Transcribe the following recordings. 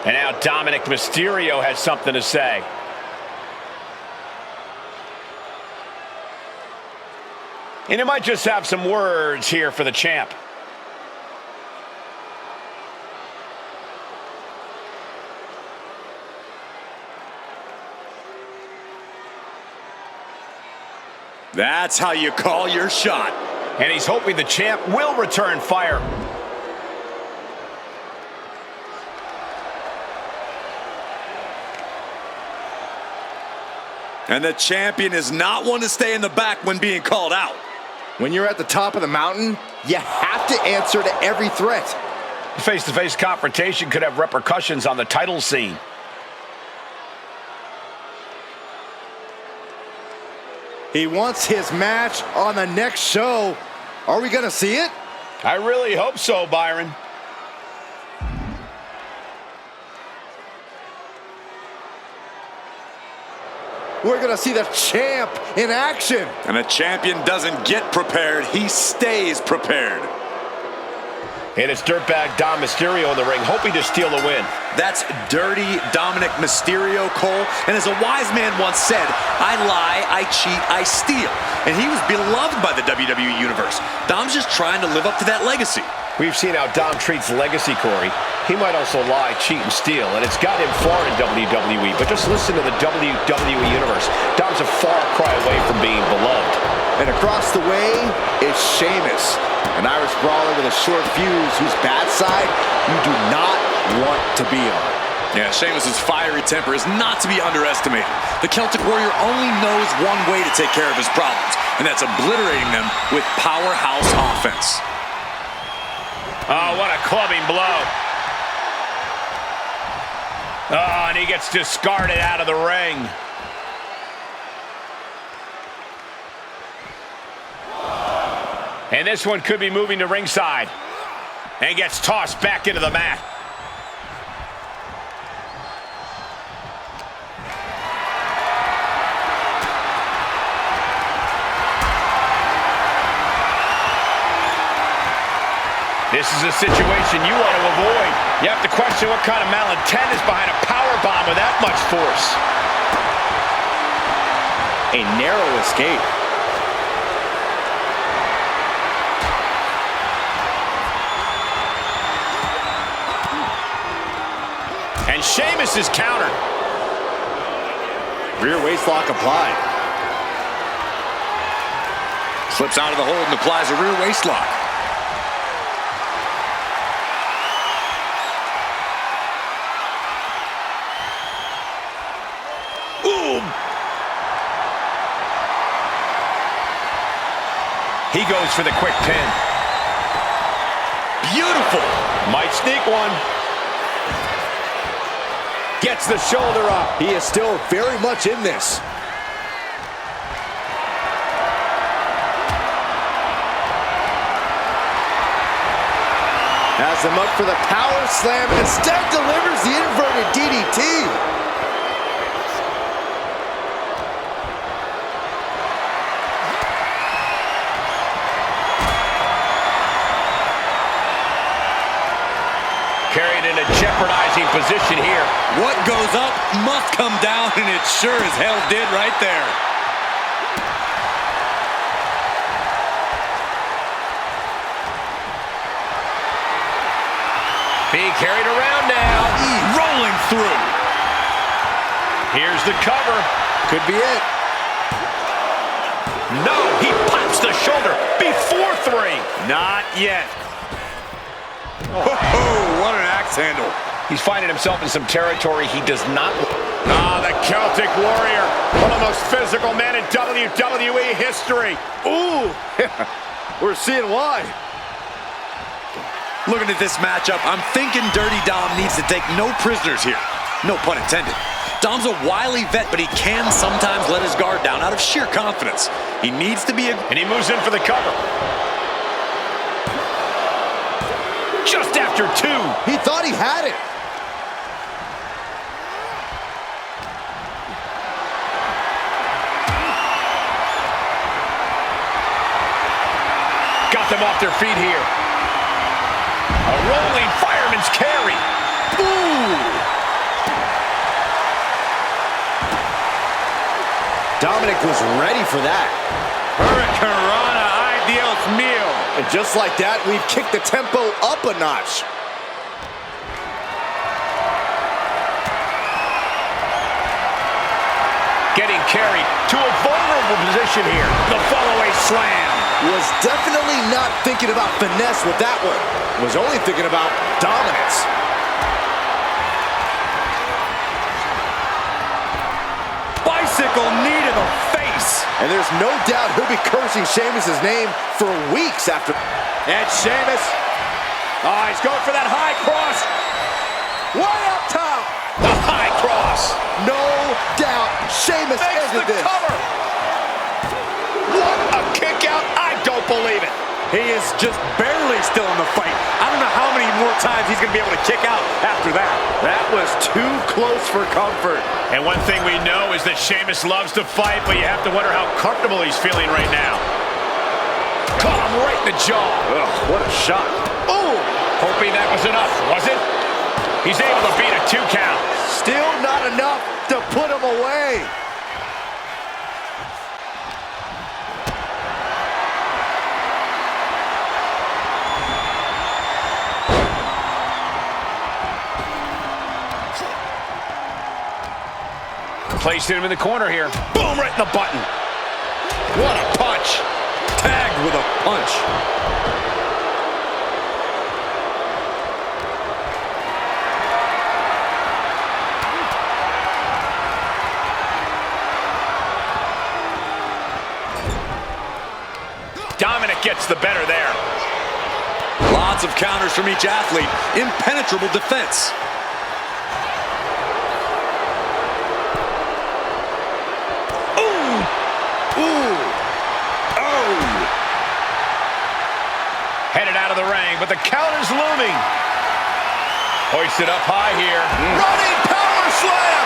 And now Dominic Mysterio has something to say. And he might just have some words here for the champ. That's how you call your shot. And he's hoping the champ will return fire. And the champion is not one to stay in the back when being called out. When you're at the top of the mountain, you have to answer to every threat. Face-to-face confrontation could have repercussions on the title scene. He wants his match on the next show. Are we going to see it? I really hope so, Byron. We're going to see the champ in action. And a champion doesn't get prepared, he stays prepared. And it's dirtbag Dom Mysterio in the ring, hoping to steal the win. That's dirty Dominic Mysterio, Cole. And as a wise man once said, I lie, I cheat, I steal. And he was beloved by the WWE Universe. Dom's just trying to live up to that legacy. We've seen how Dom treats legacy, Corey. He might also lie, cheat, and steal, and it's got him far in WWE. But just listen to the WWE Universe. Dom's a far cry away from being beloved. And across the way is Sheamus, an Irish brawler with a short fuse whose bad side you do not want to be on. Yeah, Sheamus's fiery temper is not to be underestimated. The Celtic Warrior only knows one way to take care of his problems, and that's obliterating them with powerhouse offense. Oh, what a clubbing blow. Oh, and he gets discarded out of the ring. And this one could be moving to ringside. And gets tossed back into the mat. This is a situation you want to avoid. You have to question what kind of malintent is behind a powerbomb with that much force. A narrow escape. And Sheamus is countered. Rear waistlock applied. Slips out of the hold and applies a rear waistlock. He goes for the quick pin. Beautiful. Might sneak one. Gets the shoulder up. He is still very much in this. Has him up for the power slam and instead delivers the inverted DDT. Carried in a jeopardizing position here. What goes up must come down, and it sure as hell did right there. Being carried around now. Rolling through. Here's the cover. Could be it. No, he pops the shoulder before 3. Not yet. Oh, what an axe handle. He's finding himself in some territory he does not. Ah, the Celtic Warrior. One of the most physical men in WWE history. Ooh, we're seeing why. Looking at this matchup, I'm thinking Dirty Dom needs to take no prisoners here. No pun intended. Dom's a wily vet, but he can sometimes let his guard down out of sheer confidence. He needs to be a... And he moves in for the cover. Just after 2. He thought he had it. Got them off their feet here. A rolling fireman's carry. Ooh! Dominic was ready for that. Hurricanrana, ideal meal. And just like that, we've kicked the tempo up a notch. Getting carried to a vulnerable position here. The fallaway slam. Was definitely not thinking about finesse with that one. Was only thinking about dominance. Bicycle knee to the face. And there's no doubt he'll be cursing Sheamus' name for weeks after. And Sheamus. Oh, he's going for that high cross. Way up top. The high cross. No doubt Sheamus Makes ended the this. cover. What a kick out. I don't believe it. He is just barely still in the fight. I don't know how many more times he's going to be able to kick out after that. That was too close for comfort. And one thing we know is that Sheamus loves to fight, but you have to wonder how comfortable he's feeling right now. Caught him right in the jaw. Ugh, what a shot. Oh, hoping that was enough, was it? He's able to beat a 2 count. Still not enough to put him away. Placing him in the corner here. Boom, right in the button. What a punch. Tagged with a punch. Dominic gets the better there. Lots of counters from each athlete. Impenetrable defense. Headed out of the ring, but the counter's looming. Hoisted up high here. Running power slam.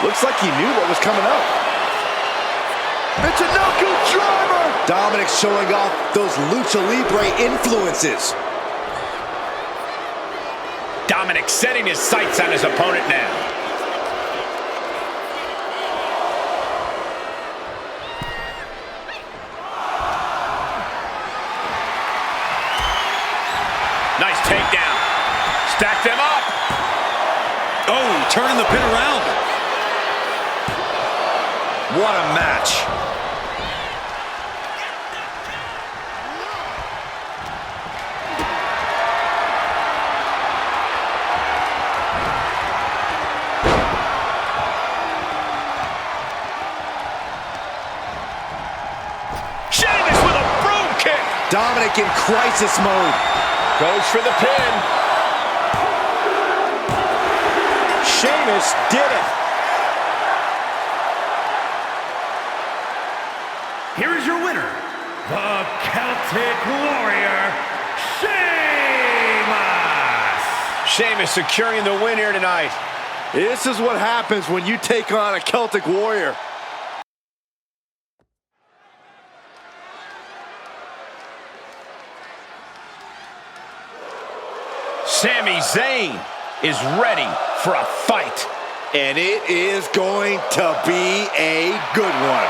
Looks like he knew what was coming up. It's a knuckle driver. Dominic showing off those Lucha Libre influences. Dominic setting his sights on his opponent now. Nice takedown. Stack them up. Oh, turning the pin around. What a match. Sheamus with a broom kick. Dominic in crisis mode. Goes for the pin. Sheamus did it. Here is your winner, the Celtic Warrior, Sheamus! Sheamus securing the win here tonight. This is what happens when you take on a Celtic Warrior. Sami Zayn is ready for a fight. And it is going to be a good one.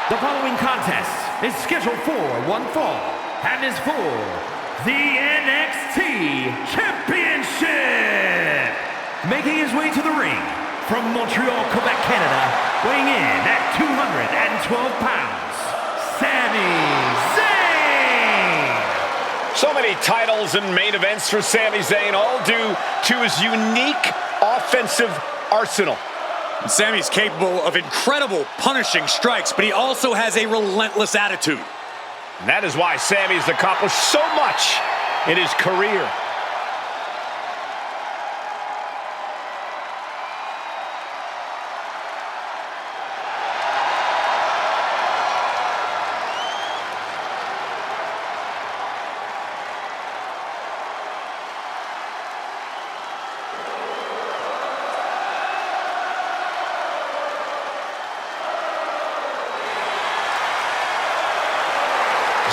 The following contest is scheduled for one fall and is for the NXT Championship. Making his way to the ring from Montreal, Quebec, Canada, weighing in at 212 pounds, Sami Zayn. So many titles and main events for Sami Zayn, all due to his unique offensive arsenal. Sami's capable of incredible punishing strikes, but he also has a relentless attitude. And that is why Sami has accomplished so much in his career.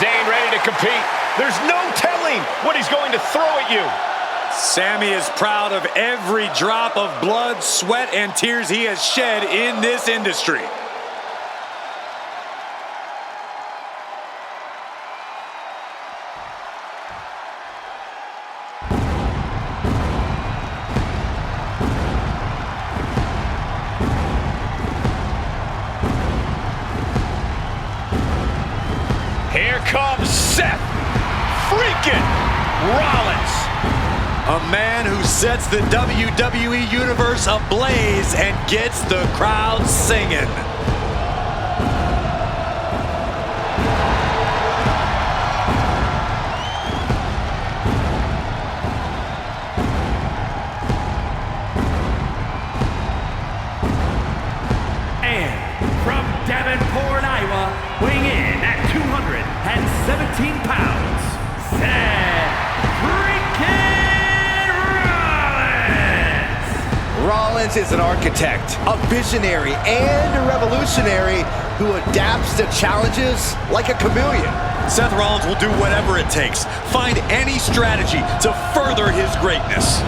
Zayn ready to compete. There's no telling what he's going to throw at you. Sami is proud of every drop of blood, sweat, and tears he has shed in this industry. Here comes Seth freaking Rollins. A man who sets the WWE Universe ablaze and gets the crowd singing. And from Davenport, Iowa, weighing in at 217 pounds, Seth freaking Rollins! Rollins is an architect, a visionary, and a revolutionary who adapts to challenges like a chameleon. Seth Rollins will do whatever it takes, find any strategy to further his greatness.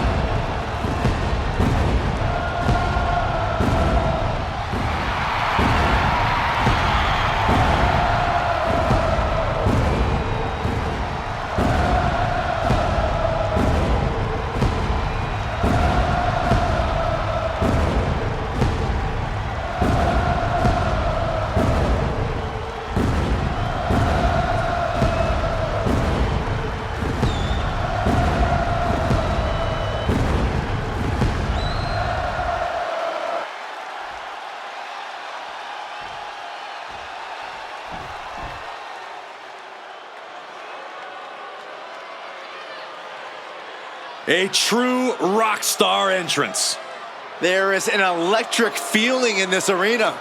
A true rock star entrance. There is an electric feeling in this arena.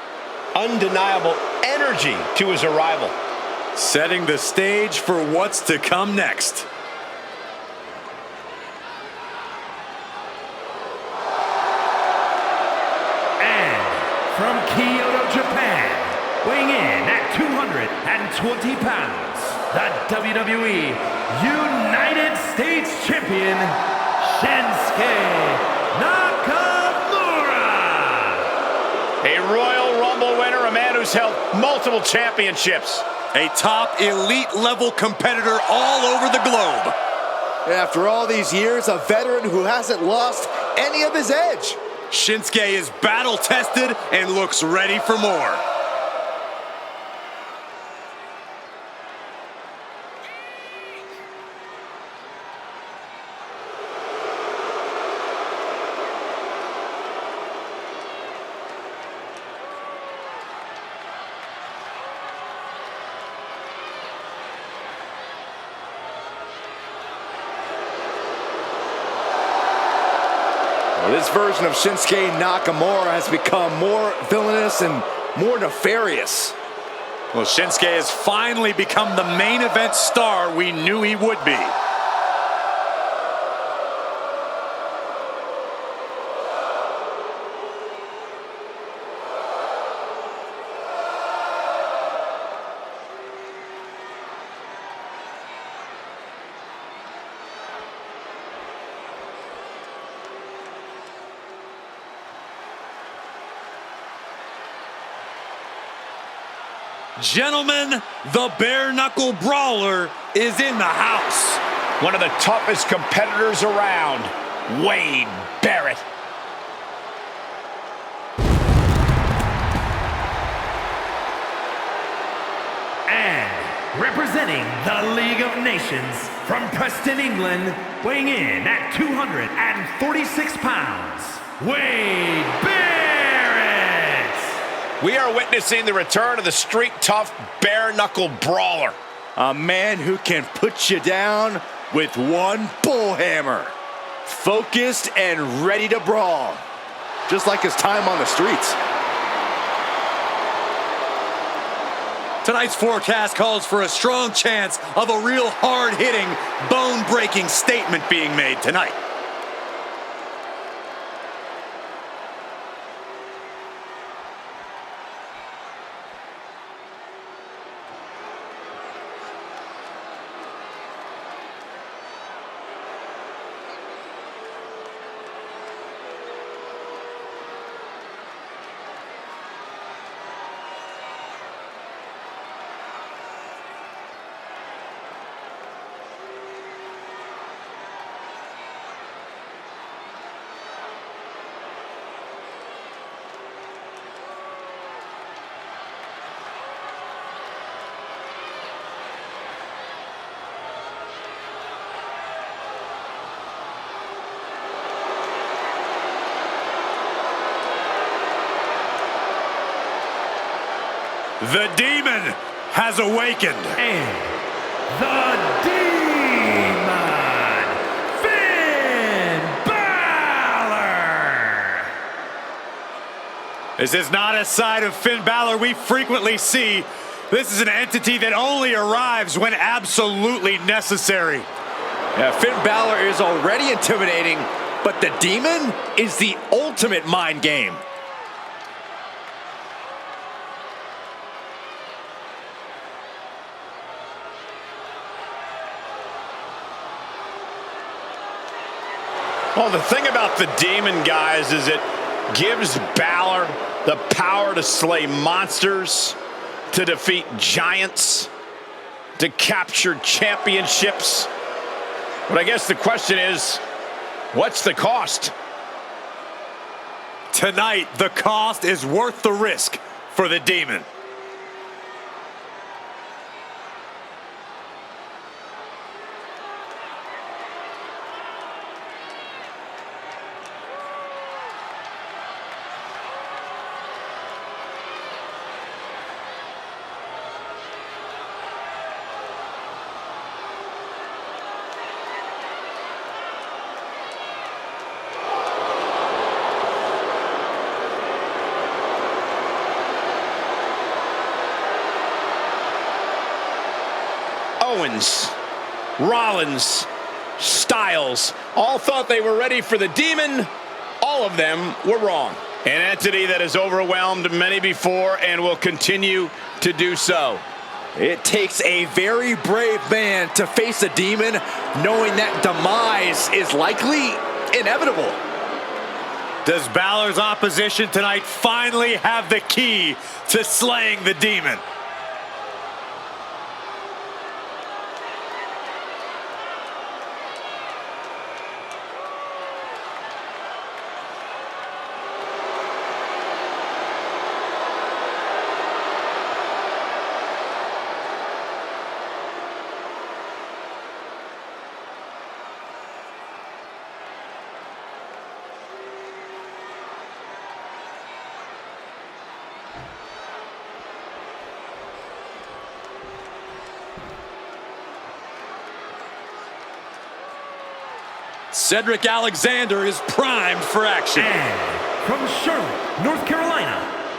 Undeniable energy to his arrival. Setting the stage for what's to come next. And from Kyoto, Japan, weighing in at 220 pounds, the WWE United States Champion, Shinsuke Nakamura. A Royal Rumble winner, a man who's held multiple championships. A top elite level competitor all over the globe. And after all these years, a veteran who hasn't lost any of his edge. Shinsuke is battle tested and looks ready for more. This version of Shinsuke Nakamura has become more villainous and more nefarious. Well, Shinsuke has finally become the main event star we knew he would be. Gentlemen, the bare-knuckle brawler is in the house. One of the toughest competitors around, Wade Barrett. And representing the League of Nations from Preston, England, weighing in at 246 pounds, Wade Barrett. We are witnessing the return of the street-tough, bare-knuckle brawler. A man who can put you down with one bullhammer. Focused and ready to brawl. Just like his time on the streets. Tonight's forecast calls for a strong chance of a real hard-hitting, bone-breaking statement being made tonight. The Demon has awakened. And the Demon, Finn Balor! This is not a side of Finn Balor we frequently see. This is an entity that only arrives when absolutely necessary. Yeah, Finn Balor is already intimidating, but the Demon is the ultimate mind game. Well, the thing about the Demon, guys, is it gives Balor the power to slay monsters, to defeat giants, to capture championships. But I guess the question is, what's the cost? Tonight, the cost is worth the risk for the Demon. Owens, Rollins, Styles, all thought they were ready for the Demon. All of them were wrong. An entity that has overwhelmed many before and will continue to do so. It takes a very brave man to face a Demon, knowing that demise is likely inevitable. Does Balor's opposition tonight finally have the key to slaying the Demon? Cedric Alexander is primed for action. And from Charlotte, North Carolina,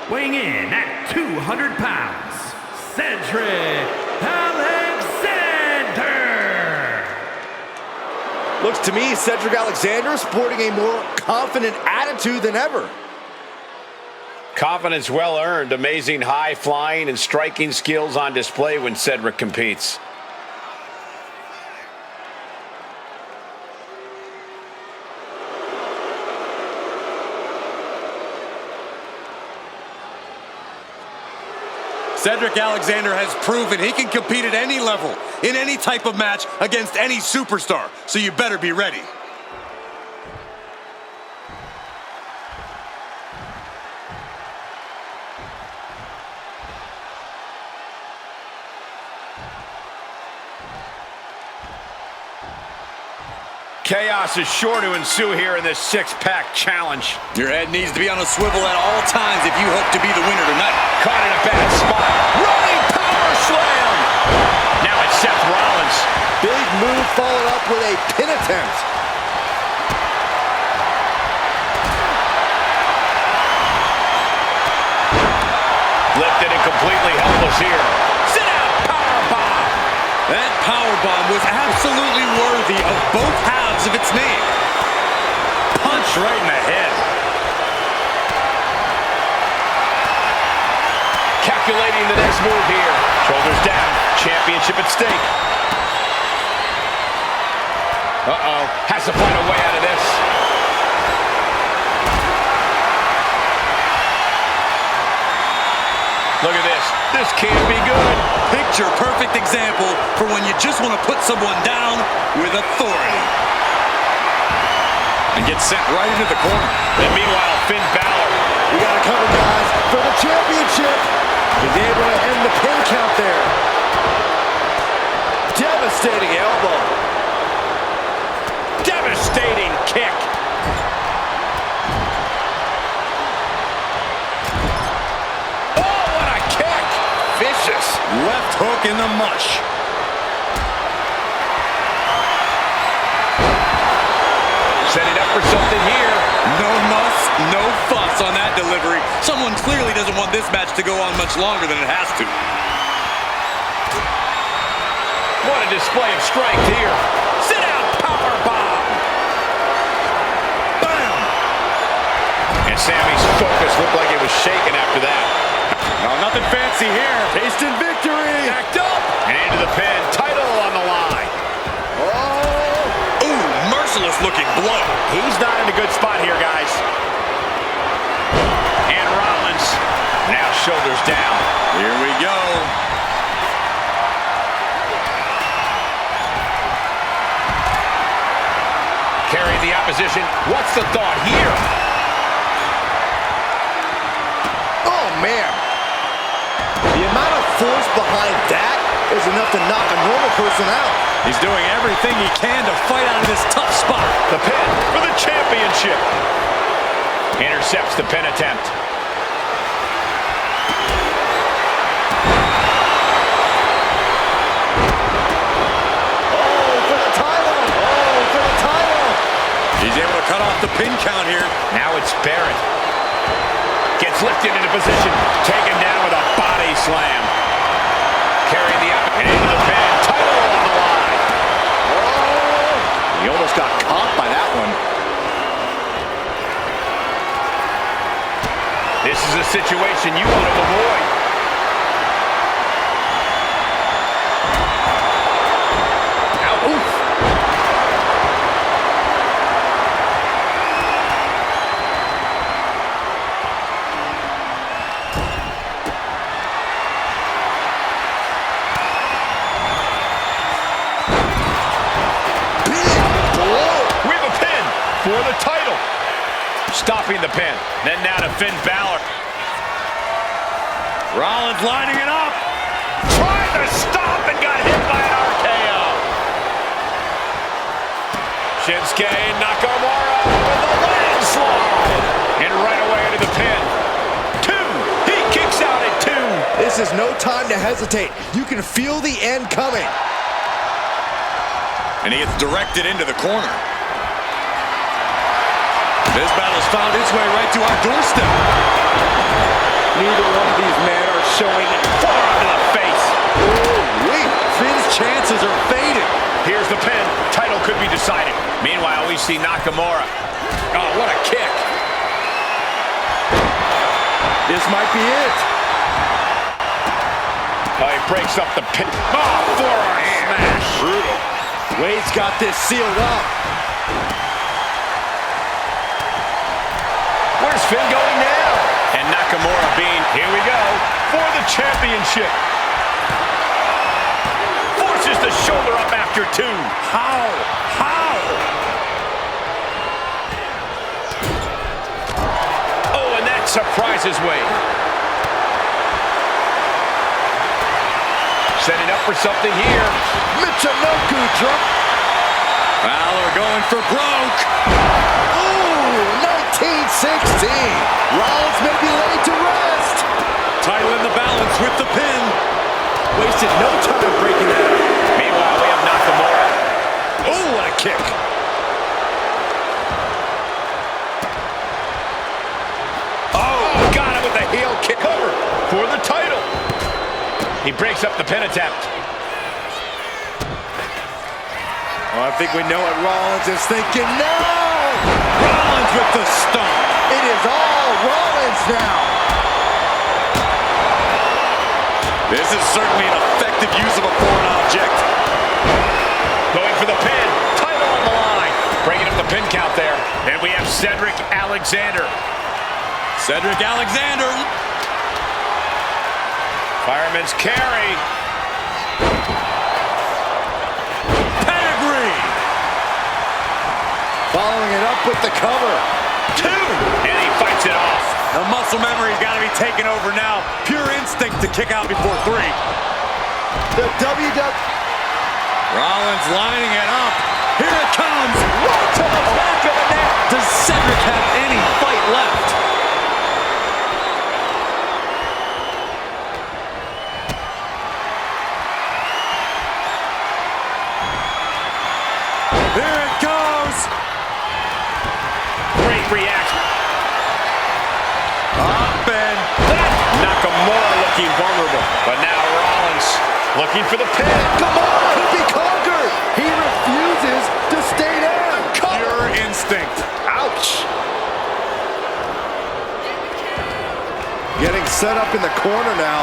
weighing in at 200 pounds, Cedric Alexander! Looks to me Cedric Alexander is sporting a more confident attitude than ever. Confidence well earned, amazing high flying and striking skills on display when Cedric competes. Cedric Alexander has proven he can compete at any level, in any type of match, against any superstar. So you better be ready. Chaos is sure to ensue here in this six-pack challenge. Your head needs to be on a swivel at all times if you hope to be the winner tonight. Caught in a bad spot. Running power slam! Now it's Seth Rollins. Big move followed up with a pin attempt. Lifted and completely helpless here. Sit out powerbomb. That powerbomb was absolutely worthy of both halves of its name. Punch right in the head. Calculating the next move here. Shoulders down. Championship at stake. Uh-oh. Has to find a way out of this. Look at this. This can't be good. Picture perfect example for when you just want to put someone down with authority. And get sent right into the corner. And meanwhile, Finn Balor. We got to cover, guys, for the championship. He's able to end the pin count there. Devastating elbow. Devastating kick. Left hook in the mush. Setting up for something here. No muss, no fuss on that delivery. Someone clearly doesn't want this match to go on much longer than it has to. What a display of strength here. Sit out power bomb. Bam. And Sammy's focus looked like it was shaken after that. No, nothing fancy here. Tasting victory. Backed up. And into the pin. Title on the line. Ooh, merciless looking blow. He's not in a good spot here, guys. And Rollins now shoulders down. Here we go. Carrying the opposition. What's the thought here? Oh, man. The amount of force behind that is enough to knock a normal person out. He's doing everything he can to fight out of this tough spot. The pin for the championship. Intercepts the pin attempt. Oh, for the title. Oh, for the title. He's able to cut off the pin count here. Now it's Barrett. Gets lifted into position. Taken down with a body slam. Carrying the up and into the pin. Title on the line. Oh, he almost got caught by that one. This is a situation you want to avoid. Ow, oof. We have a pin for the title. Stopping the pin. Then now to Finn Balor. Rollins lining it up. Tried to stop and got hit by an RKO. Shinsuke Nakamura with a landslide. And right away into the pin. 2. He kicks out at 2. This is no time to hesitate. You can feel the end coming. And he gets directed into the corner. This battle's found its way right to our doorstep. Neither one of these men are showing Forearm to the face. Ooh-wee. Finn's chances are fading. Here's the pin. Title could be decided. Meanwhile, we see Nakamura. Oh, what a kick. This might be it. Oh, he breaks up the pin. Oh, forearm smash. Brutal. Wade's got this sealed up. Where's Finn going now? And Nakamura being, here we go, for the championship. Forces the shoulder up after 2. How? Oh, and that surprises Wade. Setting up for something here. Michinoku drop. Balor going for broke. Ooh, 1916. Rollins may be laid to rest. Title in the balance with the pin. Wasted no time breaking that up. Meanwhile, we have Nakamura. Oh, what a kick. Oh, got him with the heel kick over for the title. He breaks up the pin attempt. Oh, I think we know what Rollins is thinking. No! Rollins with the stomp. It is all Rollins now. This is certainly an effective use of a foreign object. Going for the pin. Title on the line. Bringing up the pin count there. And we have Cedric Alexander. Cedric Alexander. Fireman's carry. Pedigree. Following it up with the cover. 2. And he fights it off. The muscle memory's got to be taken over now. Pure instinct to kick out before 3. The WWE. Rollins lining it up. Here it comes. Right to the back of the neck. Does Cedric have any fight left? Here it goes. Great reaction. Up and Nakamura looking vulnerable. But now Rollins looking for the pin. come on, could be conquered. He refuses to stay down. Pure instinct. Ouch. Getting set up in the corner now.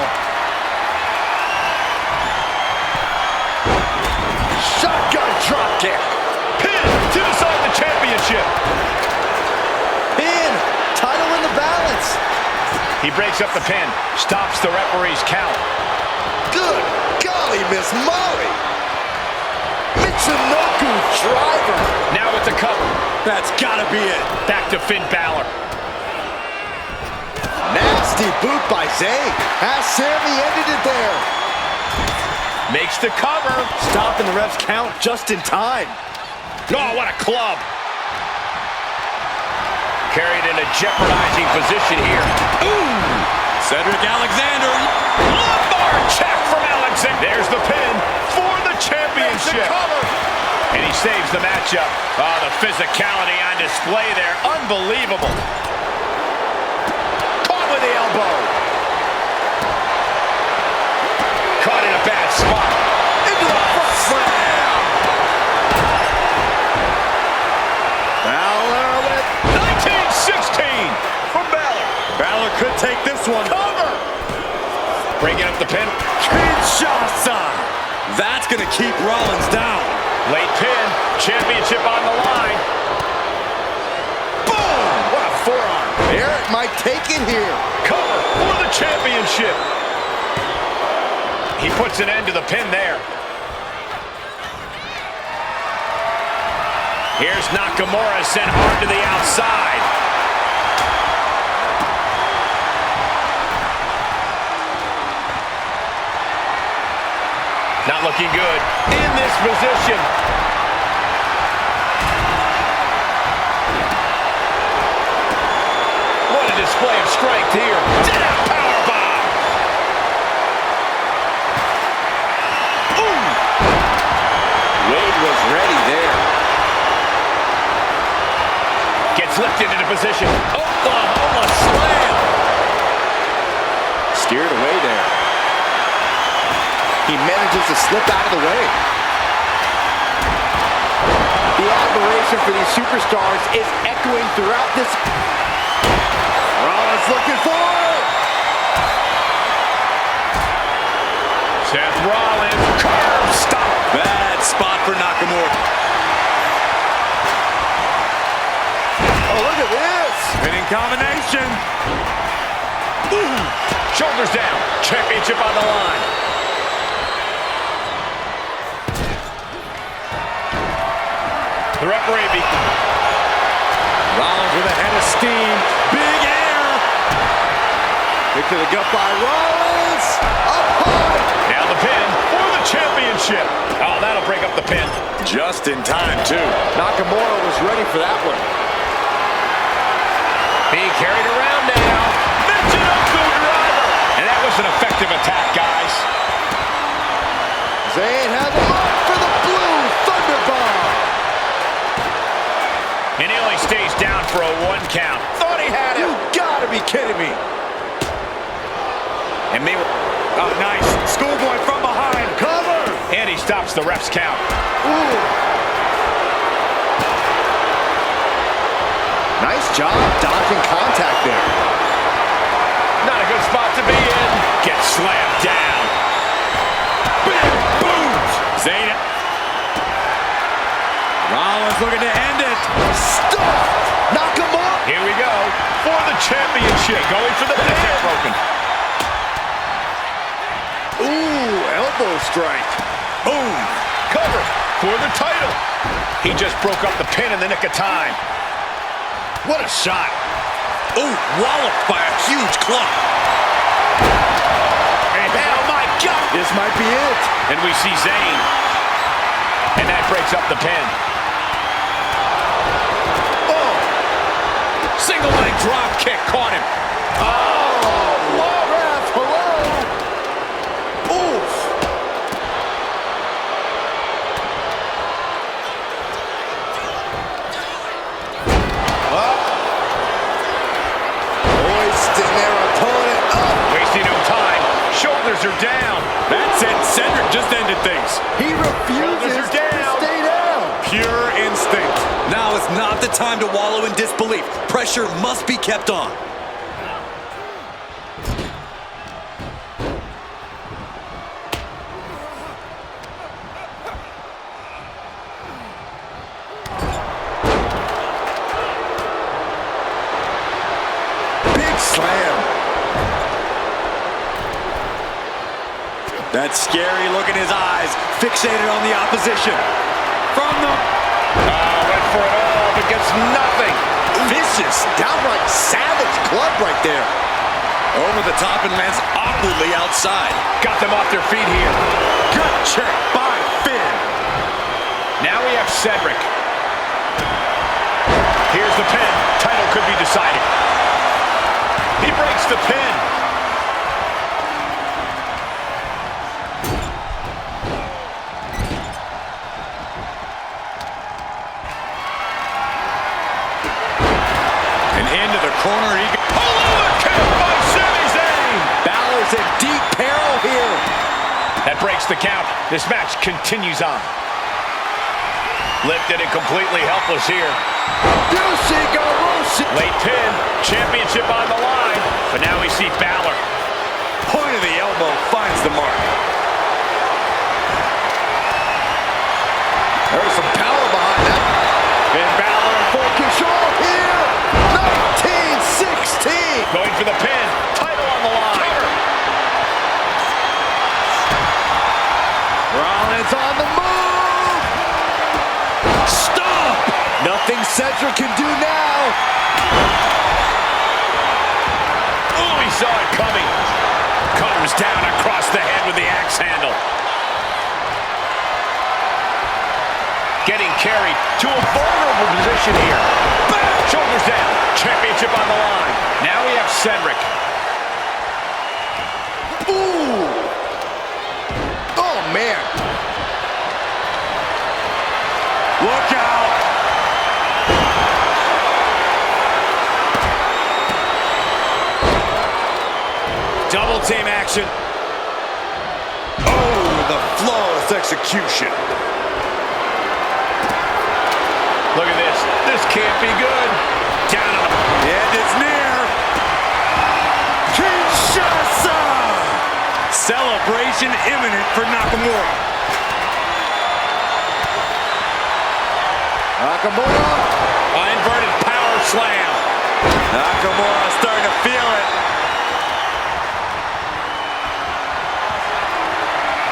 Shotgun drop kick. Pin to decide the championship. Pin. Title in the balance. He breaks up the pin. Stops the referee's count. Good golly, Miss Molly. Michinoku driver. Now with the cover. That's gotta be it. Back to Finn Balor. Nasty boot by Zayn. Has Sammy ended it there. Makes the cover. Stopping the ref's count just in time. Oh, what a club. Carried in a jeopardizing position here. Ooh! Cedric Alexander. Lumbar check from Alexander. There's the pin for the championship. And he saves the matchup. Oh, the physicality on display there. Unbelievable. Caught with the elbow. Caught in a bad spot. Into the front slam. Balor with 1916 from Balor. Balor could take this one. Cover. Breaking up the pin. Kinshasa. That's gonna keep Rollins down. Late pin. Championship on the line. Boom! What a forearm. Barrett might take it here. Cover for the championship. He puts an end to the pin there. Here's Nakamura sent hard to the outside. Not looking good in this position. What a display of strength here. Powerbomb. Ooh. Wade was ready there. Gets lifted into position. Oklahoma slam. Steered away there. He manages to slip out of the way. The admiration for these superstars is echoing throughout this. Rollins looking for it. Seth Rollins, curb stop. Bad spot for Nakamura. Oh, look at this. Spinning combination. Ooh. Shoulders down. Championship on the line. The referee Rollins with a head of steam. Big air. Kick to the gut by Rollins. Up high. now the pin for the championship. Oh, that'll break up the pin. Just in time, too. Nakamura was ready for that one. Being carried around now. Michinoku driver. And that was an effective attack, guys. Zayn has him up for the blue Thunderbomb. And he only stays down for a 1 count. Thought he had You him. gotta be kidding me. And maybe, oh, nice. Schoolboy from behind. Cover. And he stops the ref's count. Ooh. Nice job dodging contact there. Not a good spot to be in. Gets slammed down. Big booms. Zayn. Rollins looking to end it. Stop. Nakamura. Here we go for the championship. Going for the pin. Broken. Ooh, elbow strike. Boom. Cover for the title. He just broke up the pin in the nick of time. What a shot. Ooh, walloped by a huge club. And oh my God. This might be it. And we see Zayn. And that breaks up the pin. Oh. Single leg drop kick caught him. Oh, ref, hello. Oof. are down. That's it. Cedric just ended things. He refuses Shoulders are to down. stay down. Pure instinct. Now is not the time to wallow in disbelief. Pressure must be kept on. Big slam. That scary look in his eyes, fixated on the opposition. From the... Went for it all, but gets nothing. Vicious, downright savage club right there. Over the top and lands awkwardly outside. Got them off their feet here. Gut check by Finn. Now we have Cedric. Here's the pin. Title could be decided. He breaks the pin. And into the corner he goes. Kick by Sami Zayn. Balor's in deep peril here. That breaks the count. This match continues on. Lifted and completely helpless here. Late pin. Championship on the line. But now we see Balor. Point of the elbow finds the mark. There's some power behind that. And Balor in full Control here. 1916. going for the pin. Title on the line. Rollins on the move. Stop! Nothing Cedric can do now. Oh, he saw it coming. Comes down across the head with the axe handle. Getting carried to a vulnerable position here. Shoulders down. Championship on the line. Now we have Cedric. Ooh. Oh, man. Look out! Double team action. Oh, the flawless execution. Look at this. This can't be good. Down on The end is near. Kinshasa. Celebration imminent for Nakamura. Nakamura. inverted power slam. Nakamura starting to feel it.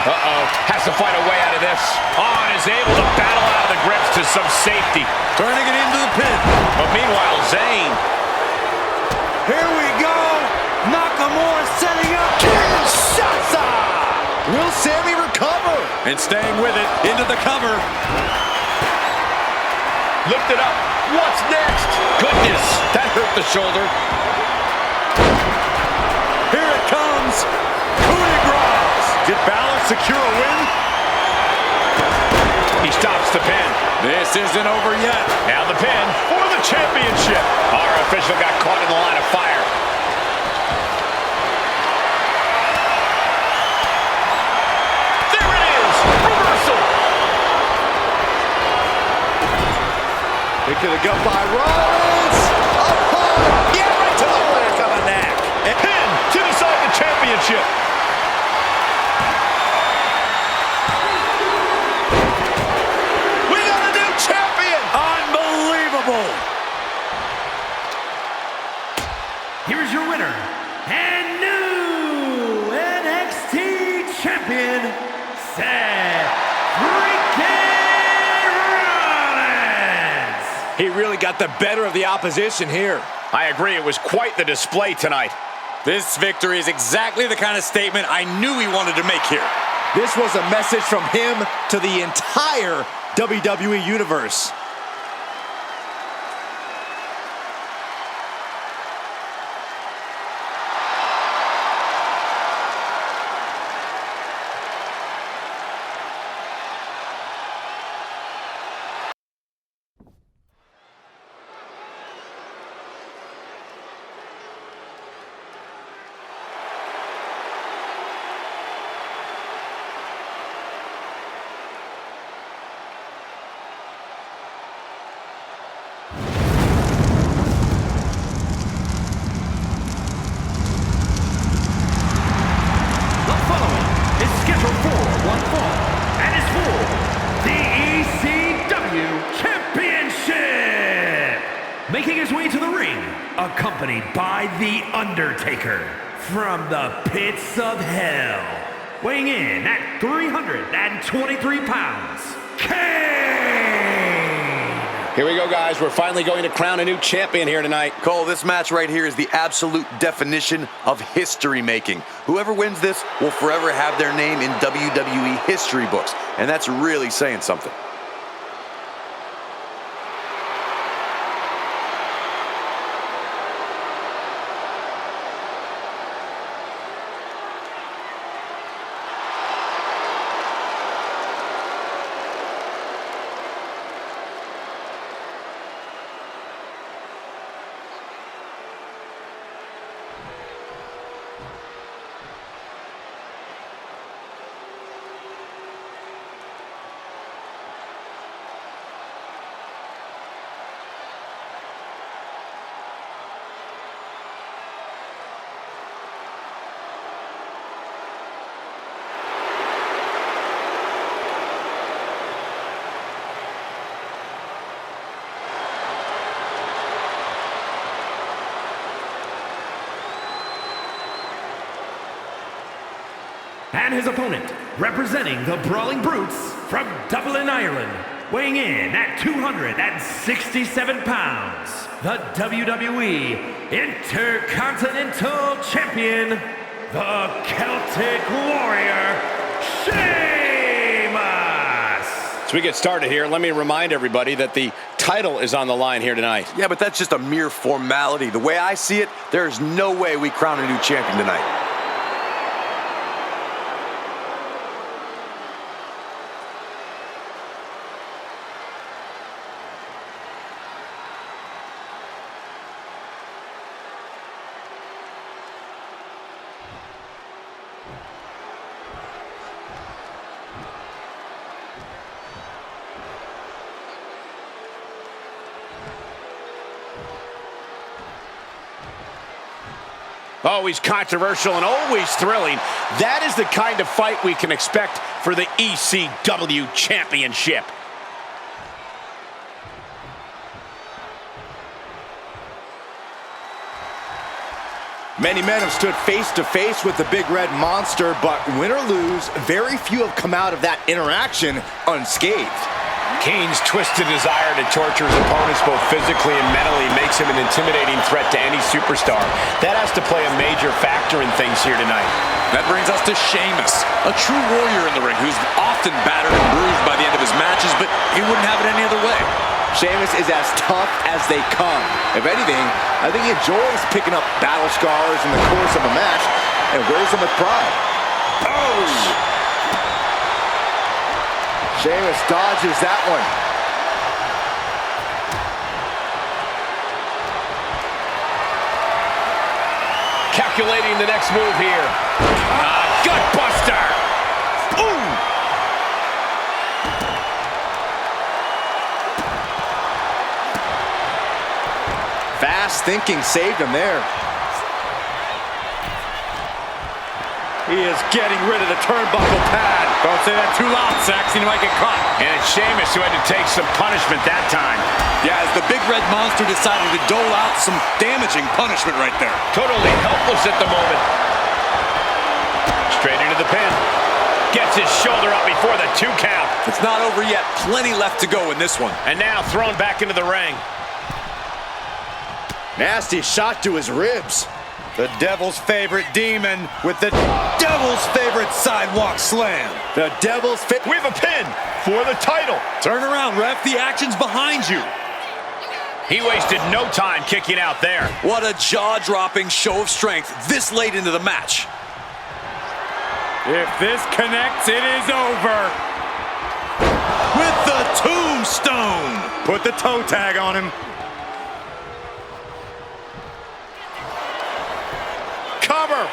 Uh-oh. Has to fight a way out of this. Oh, and is able to battle out of the grips to some safety. Turning it into the pin. But meanwhile, Zayn. Here we go. Nakamura setting up. Kinshasa. Will Sammy recover? And staying with it into the cover. Lift it up. What's next? Goodness, that hurt the shoulder. Here it comes. Coup de grace. Did Balor secure a win? He stops the pin. This isn't over yet. Now the pin for the championship. Our official got caught in the line of fire. There it is. Reversal. Kick to the gut by Rollins. Yeah, right to the back of the neck. And pin to decide the championship. We got a new champion. Unbelievable. Here is your winner and new NXT champion, Seth freaking Rollins. He really got the better of the opposition here. I agree. It was quite the display tonight. This victory is exactly the kind of statement I knew he wanted to make here. This was a message from him to the entire WWE Universe. making his way to the ring, accompanied by The Undertaker, from the pits of hell, weighing in at 323 pounds, Kane! Here we go, guys. We're finally going to crown a new champion here tonight. Cole, this match right here is the absolute definition of history making. Whoever wins this will forever have their name in WWE history books, and that's really saying something. And his opponent, representing the Brawling Brutes from Dublin, Ireland, weighing in at 267 pounds, the WWE Intercontinental Champion, the Celtic Warrior, Sheamus! As we get started here, let me remind everybody that the title is on the line here tonight. Yeah, but that's just a mere formality. The way I see it, there's no way we crown a new champion tonight. Always controversial and always thrilling. That is the kind of fight we can expect for the ECW Championship. Many men have stood face to face with the Big Red Monster, but win or lose, very few have come out of that interaction unscathed. Kane's twisted desire to torture his opponents both physically and mentally makes him an intimidating threat to any superstar. That has to play a major factor in things here tonight. That brings us to Sheamus, a true warrior in the ring who's often battered and bruised by the end of his matches, but he wouldn't have it any other way. Sheamus is as tough as they come. If anything, I think he enjoys picking up battle scars in the course of a match and wears them with pride. Oh! Sheamus dodges that one. Calculating the next move here. Gut buster! Ooh! Fast thinking saved him there. He is getting rid of the turnbuckle pad. Don't say that too loud, Saxon. You might get caught. And it's Sheamus who had to take some punishment that time. Yeah, as the Big Red Monster decided to dole out some damaging punishment right there. Totally helpless at the moment. Straight into the pin. Gets his shoulder up before the 2 count. It's not over yet. Plenty left to go in this one. And now thrown back into the ring. Nasty shot to his ribs. The Devil's favorite demon with the Devil's favorite sidewalk slam. The Devil's We have a pin for the title. Turn around, ref. The action's behind you. He wasted no time kicking out there. What a jaw-dropping show of strength this late into the match. If this connects, it is over. With the tombstone. Put the toe tag on him. Cover.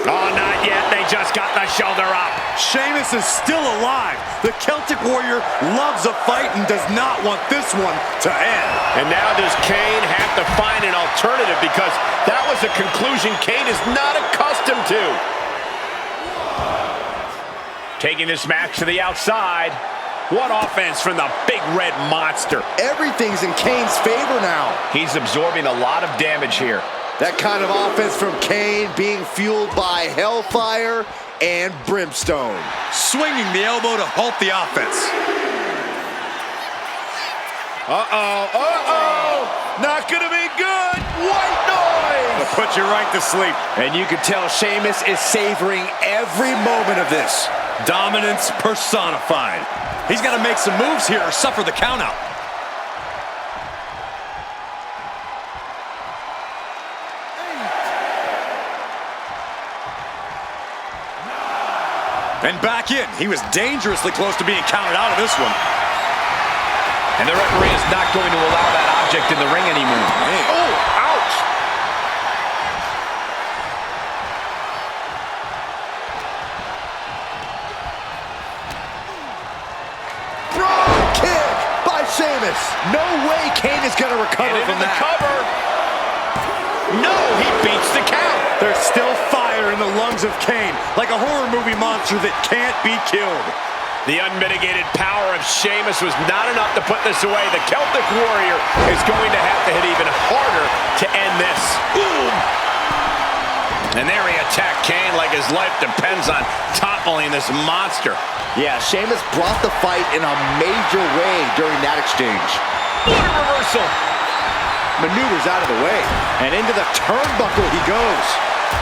Oh, not yet. They just got the shoulder up. Sheamus is still alive. The Celtic Warrior loves a fight and does not want this one to end. And now does Kane have to find an alternative, because that was a conclusion Kane is not accustomed to. Taking this match to the outside. What offense from the big red monster. Everything's in Kane's favor now. He's absorbing a lot of damage here. That kind of offense from Kane being fueled by hellfire and brimstone. Swinging the elbow to halt the offense. Not gonna be good. White noise. It'll put you right to sleep. And you can tell Sheamus is savoring every moment of this. Dominance personified. He's got to make some moves here or suffer the countout. And back in. He was dangerously close to being counted out of this one. And the referee is not going to allow that object in the ring anymore. Man. Oh, ouch. Broad kick by Sheamus. No way Kane is going to recover And from into the that. cover. No, he beats the count. There's still fire in the lungs of Kane, like a horror movie monster that can't be killed. The unmitigated power of Sheamus was not enough to put this away. The Celtic Warrior is going to have to hit even harder to end this. Boom! And there he attacked Kane like his life depends on toppling this monster. Yeah, Sheamus brought the fight in a major way during that exchange. What a reversal! Maneuvers out of the way, and into the turnbuckle he goes.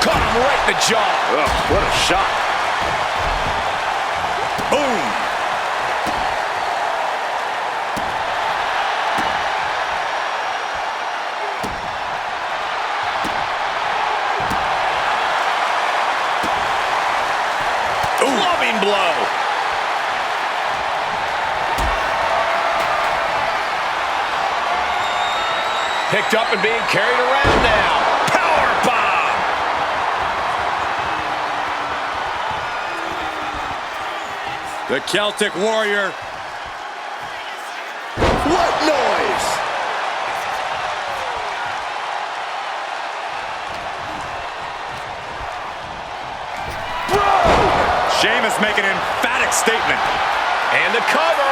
Caught him right in the jaw. Ugh, what a shot. Boom! Loving blow. Picked up and being carried around now. Power bomb. The Celtic Warrior. What noise? Sheamus making an emphatic statement. And the cover.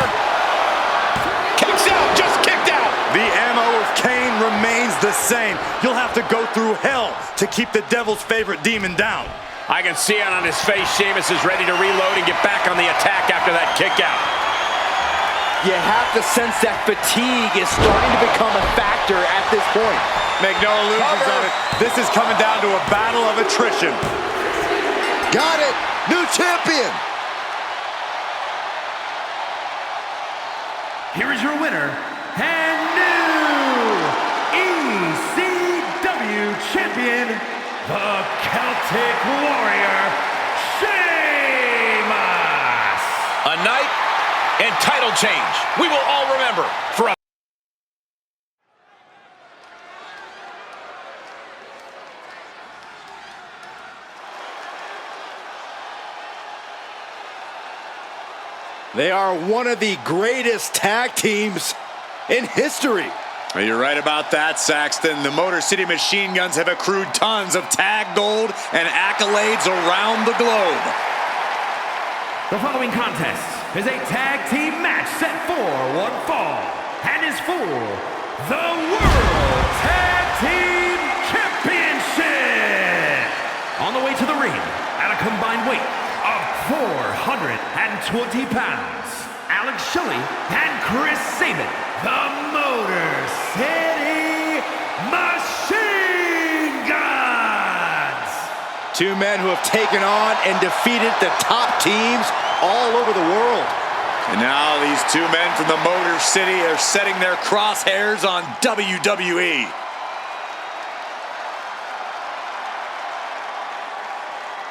Kicks out, just kicked out. The ammo of Kane remains the same. You'll have to go through hell to keep the devil's favorite demon down. I can see it on his face. Sheamus is ready to reload and get back on the attack after that kick out. You have to sense that fatigue is starting to become a factor at this point. Make no illusions of it. This is coming down to a battle of attrition. Got it. New champion. Here is your winner and new ECW champion, the Celtic Warrior, Sheamus. A night and title change we will all remember for a They are one of the greatest tag teams in history. You're right about that, Saxton. The Motor City Machine Guns have accrued tons of tag gold and accolades around the globe. The following contest is a tag team match set for one fall and is for the World Tag Team Championship. On the way to the ring at a combined weight of 420 pounds, Alex Shelley and Chris Sabin, the Motor City Machine Guns. Two men who have taken on and defeated the top teams all over the world. And now these two men from the Motor City are setting their crosshairs on WWE.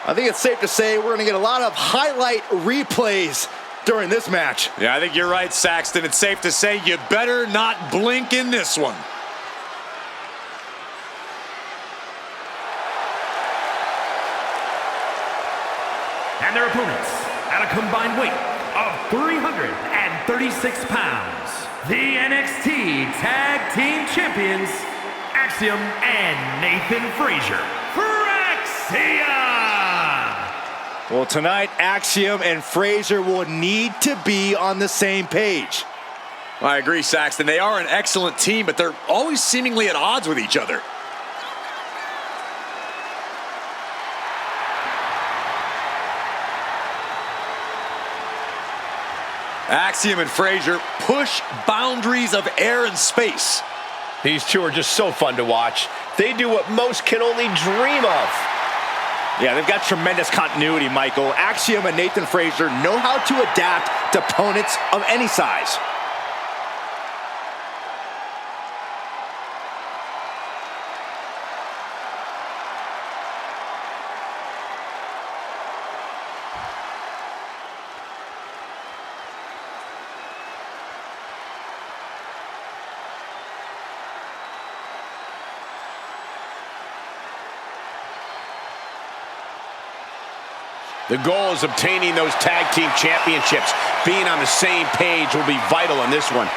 I think it's safe to say we're going to get a lot of highlight replays during this match. Yeah, I think you're right, Saxton. It's safe to say you better not blink in this one. And their opponents at a combined weight of 336 pounds, the NXT Tag Team Champions, Axiom and Nathan Frazier. For Axiom! Well, tonight, Axiom and Frazier will need to be on the same page. I agree, Saxton. They are an excellent team, but they're always seemingly at odds with each other. Axiom and Frazier push boundaries of air and space. These two are just so fun to watch. They do what most can only dream of. Yeah, they've got tremendous continuity, Michael. Axiom and Nathan Frazier know how to adapt to opponents of any size. The goal is obtaining those tag team championships. Being on the same page will be vital in this one.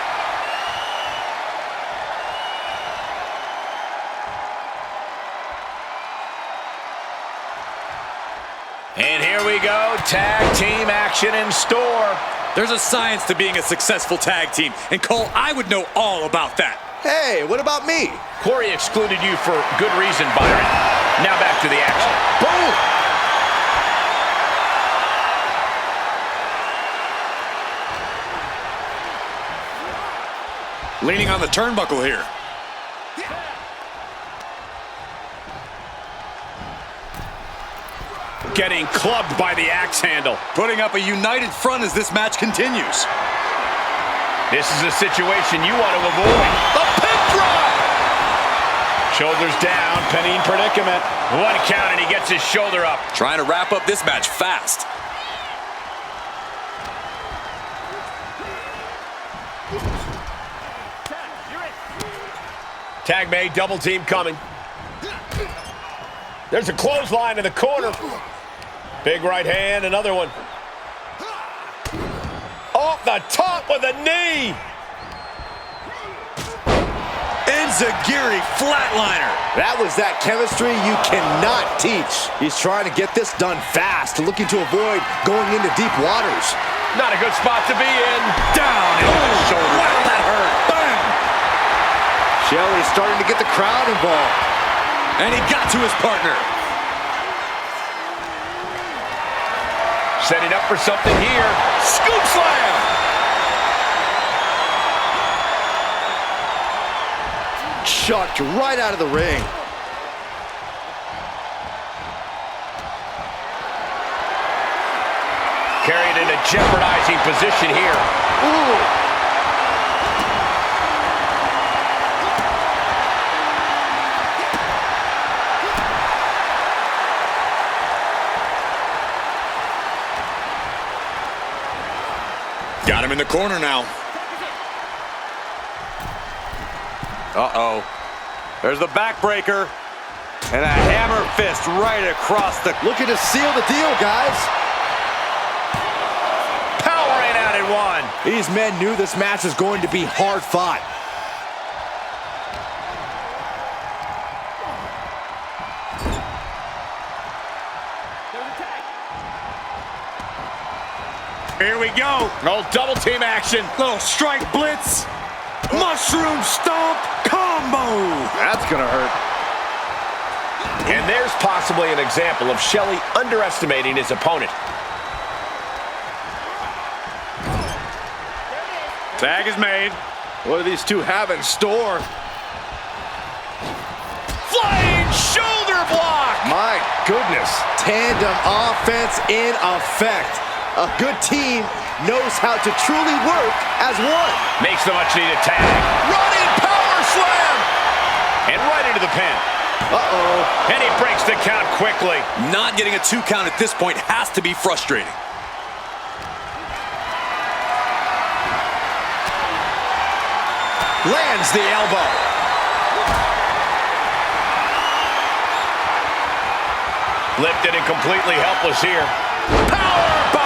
And here we go, tag team action in store. There's a science to being a successful tag team, and Cole, I would know all about that. Hey, what about me? Corey excluded you for good reason, Byron. Now back to the action. Boom! Leaning on the turnbuckle here. Getting clubbed by the axe handle. Putting up a united front as this match continues. This is a situation you want to avoid. The pin drop! Shoulders down, pinning predicament. One count and he gets his shoulder up. Trying to wrap up this match fast. Tag made, double team coming. There's a clothesline in the corner. Big right hand, another one. Off the top with a knee. Enziguri flatliner. That was that chemistry you cannot teach. He's trying to get this done fast, looking to avoid going into deep waters. Not a good spot to be in. Down into the shoulder. Wow, that hurt. Bang! Shelley's starting to get the crowd involved. And he got to his partner. Setting up for something here. Scoop slam! Chucked right out of the ring. Carried in a jeopardizing position here. Ooh. Got him in the corner now. Uh-oh. There's the backbreaker. And a hammer fist right across the... Looking to seal the deal, guys. Powering out in one. These men knew this match was going to be hard fought. Here we go. Old double team action. Little strike blitz. Mushroom stomp combo. That's gonna hurt. And there's possibly an example of Shelley underestimating his opponent. Tag is made. What do these two have in store? Flying shoulder block. My goodness. Tandem offense in effect. A good team knows how to truly work as one. Makes the much needed tag. Running power slam. And right into the pin. Uh-oh. And he breaks the count quickly. Not getting a 2 count at this point has to be frustrating. Lands the elbow. Lifted and completely helpless here. Powerbomb!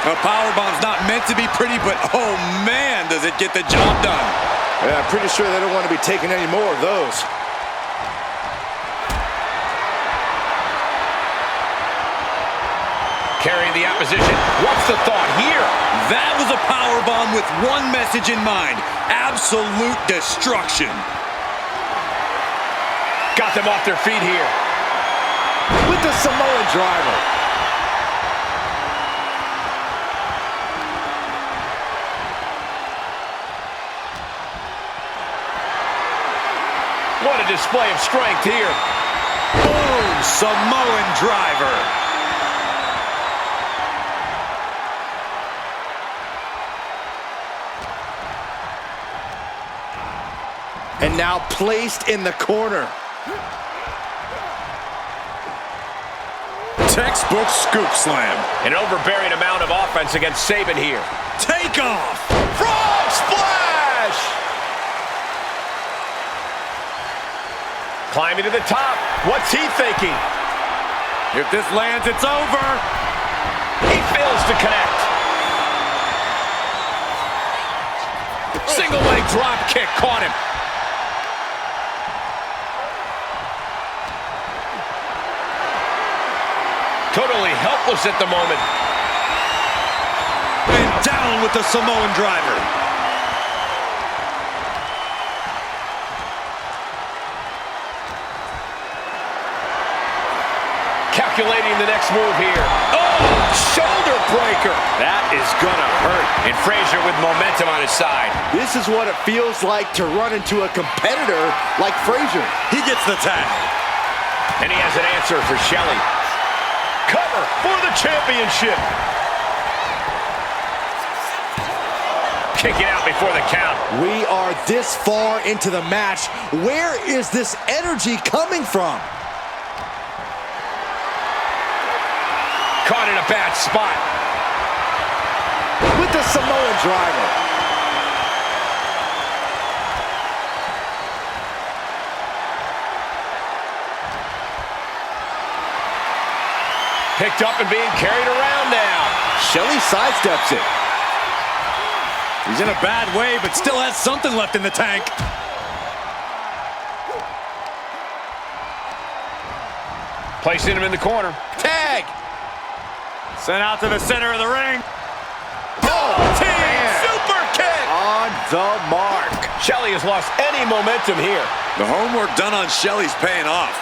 A powerbomb's not meant to be pretty, but oh man, does it get the job done. Yeah, I'm pretty sure they don't want to be taking any more of those. carrying the opposition. What's the thought here? That was a powerbomb with one message in mind: absolute destruction. Got them off their feet here. With the Samoan driver. What a display of strength here. Boom! Samoan driver. And now placed in the corner. Textbook scoop slam. An overbearing amount of offense against Saban here. Take off. Frog splash! Climbing to the top. What's he thinking? If this lands, it's over. He fails to connect. Single leg drop kick caught him. Totally helpless at the moment. And down with the Samoan driver. Calculating the next move here. Oh, shoulder breaker. That is gonna hurt. And Frazier with momentum on his side. This is what it feels like to run into a competitor like Frazier. He gets the tag. And he has an answer for Shelley. Cover for the championship. Kicking out before the count. We are this far into the match. Where is this energy coming from? Caught in a bad spot. With the Samoan driver. Picked up and being carried around now. Shelley sidesteps it. He's in a bad way, but still has something left in the tank. Placing him in the corner. Tag! Sent out to the center of the ring. Oh, Team super kick! on the mark. Shelley has lost any momentum here. The homework done on Shelley's paying off.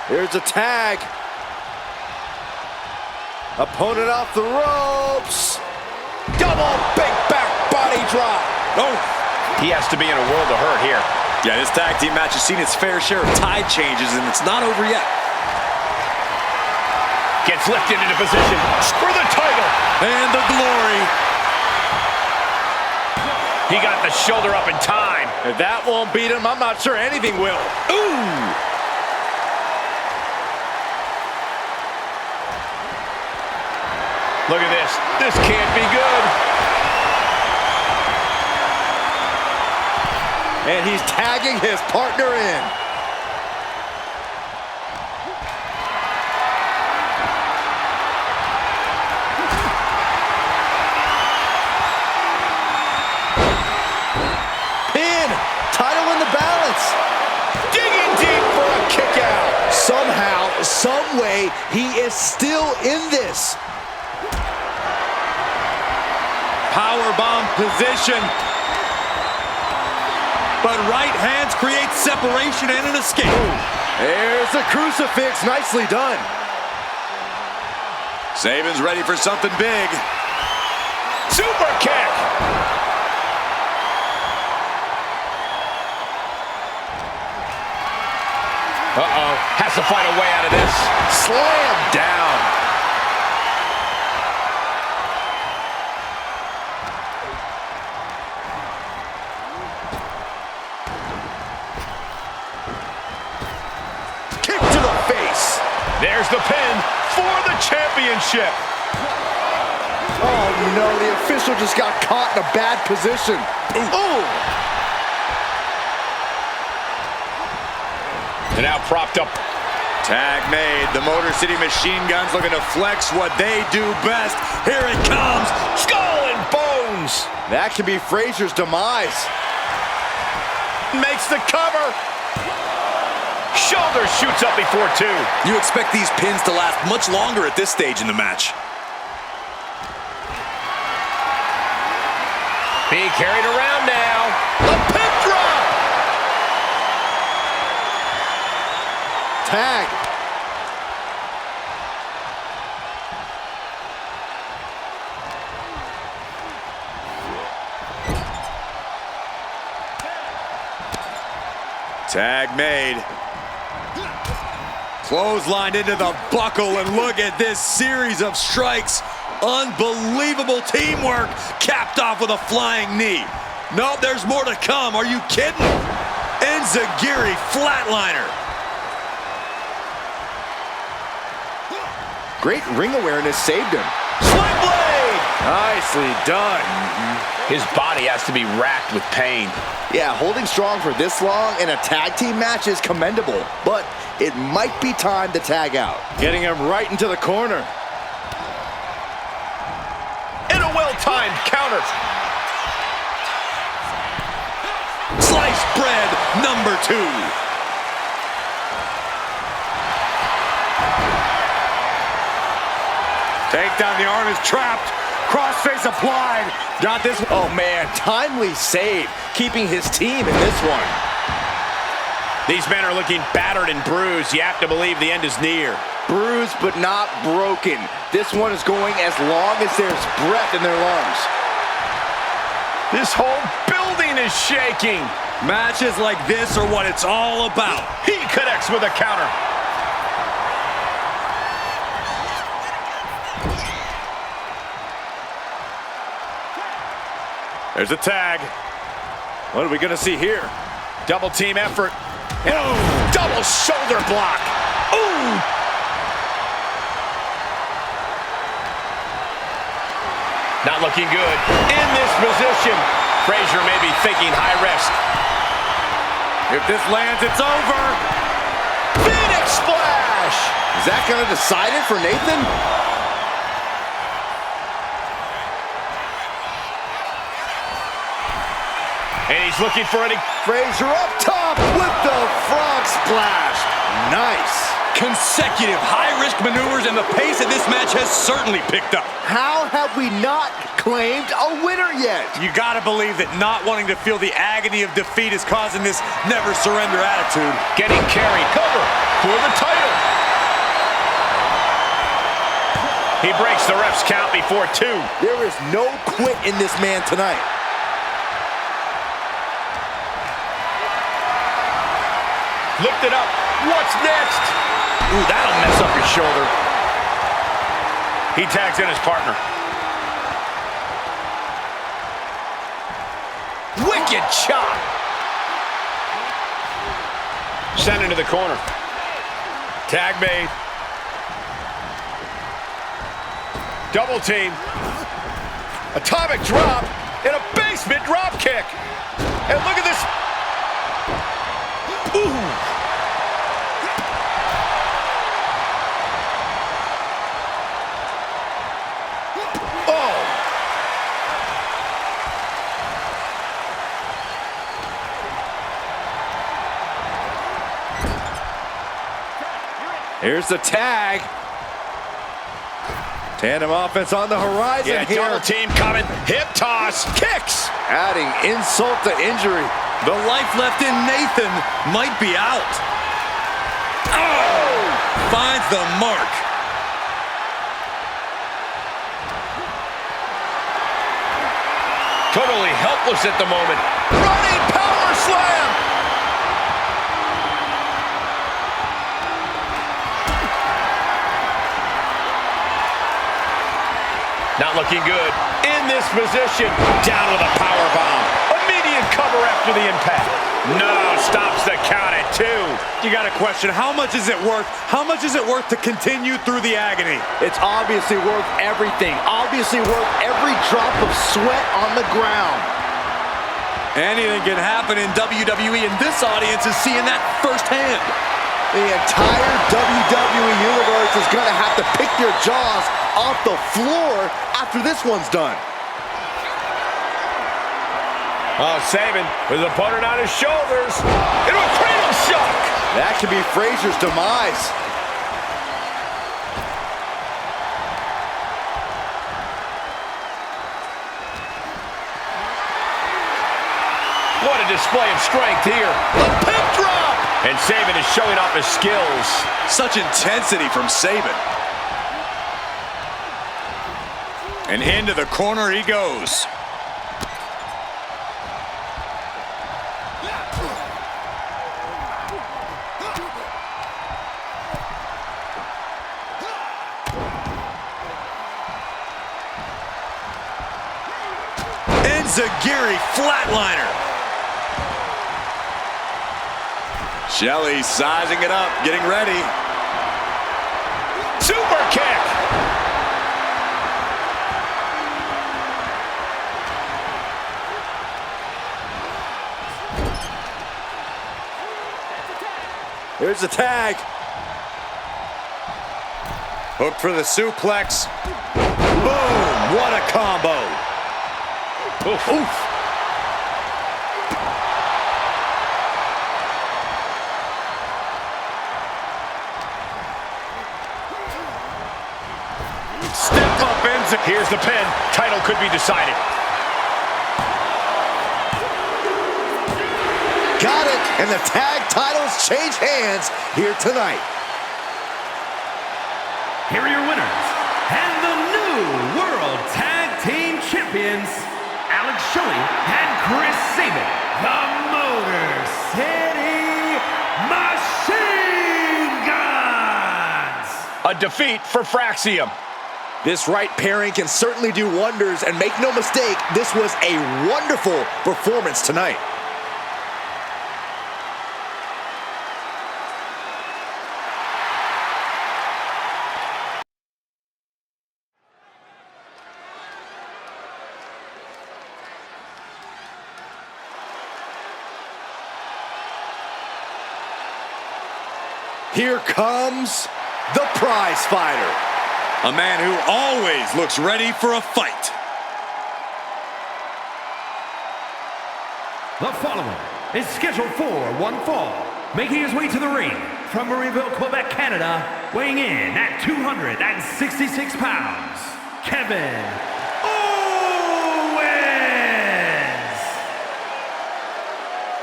Here's a tag. Opponent off the ropes. Double big back body drop. Oh, He has to be in a world of hurt here. yeah, this tag team match has seen its fair share of tide changes, and it's not over yet. Gets lifted into position for the title. And the glory. He got the shoulder up in time. If that won't beat him, I'm not sure anything will. Ooh! Look at this. This can't be good. And he's tagging his partner in. Pin! Title in the balance. Digging deep for a kick out. Somehow, some way, he is still in this. Powerbomb position. But right hands create separation and an escape. There's the crucifix. Nicely done. Saban's ready for something big. Super kick. Uh-oh. Has to find a way out of this. Slam down. Kick to the face. There's the pin for the championship. Oh no, the official just got caught in a bad position. Ooh. And now propped up. Tag made. The Motor City Machine Guns looking to flex what they do best. Here it comes. Skull and bones. That could be Frazier's demise. Makes the cover. Shoulder shoots up before two. You expect these pins to last much longer at this stage in the match. Being carried around now. A pin drop. Tag. Tag made. Clotheslined into the buckle, and look at this series of strikes. Unbelievable teamwork, capped off with a flying knee. No, there's more to come. Are you kidding? Enziguri flatliner. Great ring awareness saved him. Sling blade. Nicely done. His body has to be racked with pain. Yeah, holding strong for this long in a tag team match is commendable, but it might be time to tag out. Getting him right into the corner. In a well-timed counter. Sliced bread number 2. Takedown, the arm is trapped. Crossface applied. Got this. Oh man, timely save, keeping his team in this one. These men are looking battered and bruised. You have to believe the end is near. Bruised but not broken. This one is going as long as there's breath in their lungs. This whole building is shaking. Matches like this are what it's all about. He connects with a counter. There's a tag. What are we gonna see here? Double team effort. And a double shoulder block. Ooh! Not looking good. In this position, Frazier may be thinking high risk. If this lands, it's over. Phoenix splash! Is that gonna decide it for Nathan? And he's looking for it. Frazier up top with the frog splash. Nice. Consecutive high-risk maneuvers, and the pace of this match has certainly picked up. How have we not claimed a winner yet? You gotta believe that not wanting to feel the agony of defeat is causing this never-surrender attitude. Getting carried. Cover for the title. He breaks the ref's count before 2. There is no quit in this man tonight. Lift it up. What's next? Ooh, that'll mess up your shoulder. He tags in his partner. Wicked shot. Sent into the corner. Tag made. Double team. Atomic drop and a basement drop kick. And look at this. Ooh. Oh. Here's the tag. Tandem offense on the horizon here. Double team coming. Hip toss. Kicks. Adding insult to injury. The life left in Nathan might be out. Oh! Finds the mark. Totally helpless at the moment. Running power slam. Not looking good. In this position. Down with a power bomb. Immediate cover after the impact. No, stops the count at 2. You got a question. How much is it worth? How much is it worth to continue through the agony? It's obviously worth everything. Obviously worth every drop of sweat on the ground. Anything can happen in WWE, and this audience is seeing that firsthand. The entire WWE Universe is going to have to pick their jaws off the floor after this one's done. Oh, Sabin with his opponent on his shoulders. Into a cradle shock. That could be Frazier's demise. What a display of strength here. The pin drop. And Sabin is showing off his skills. Such intensity from Sabin. And into the corner he goes. Enziguri flatliner. Shelley sizing it up, getting ready. Super kick. Here's the tag. Hooked for the suplex. Boom! What a combo. Oof. Oof. Step up, Enzo. Here's the pin. Title could be decided. Got it, and the tag titles change hands here tonight. Here are your winners, and the new World Tag Team Champions, Alex Shelley and Chris Sabin, the Motor City Machine Guns. A defeat for Fraxium. This right pairing can certainly do wonders, and make no mistake, this was a wonderful performance tonight. Here comes the prize fighter. A man who always looks ready for a fight. The following is scheduled for one fall, making his way to the ring from Marieville, Quebec, Canada, weighing in at 266 pounds, Kevin Owens.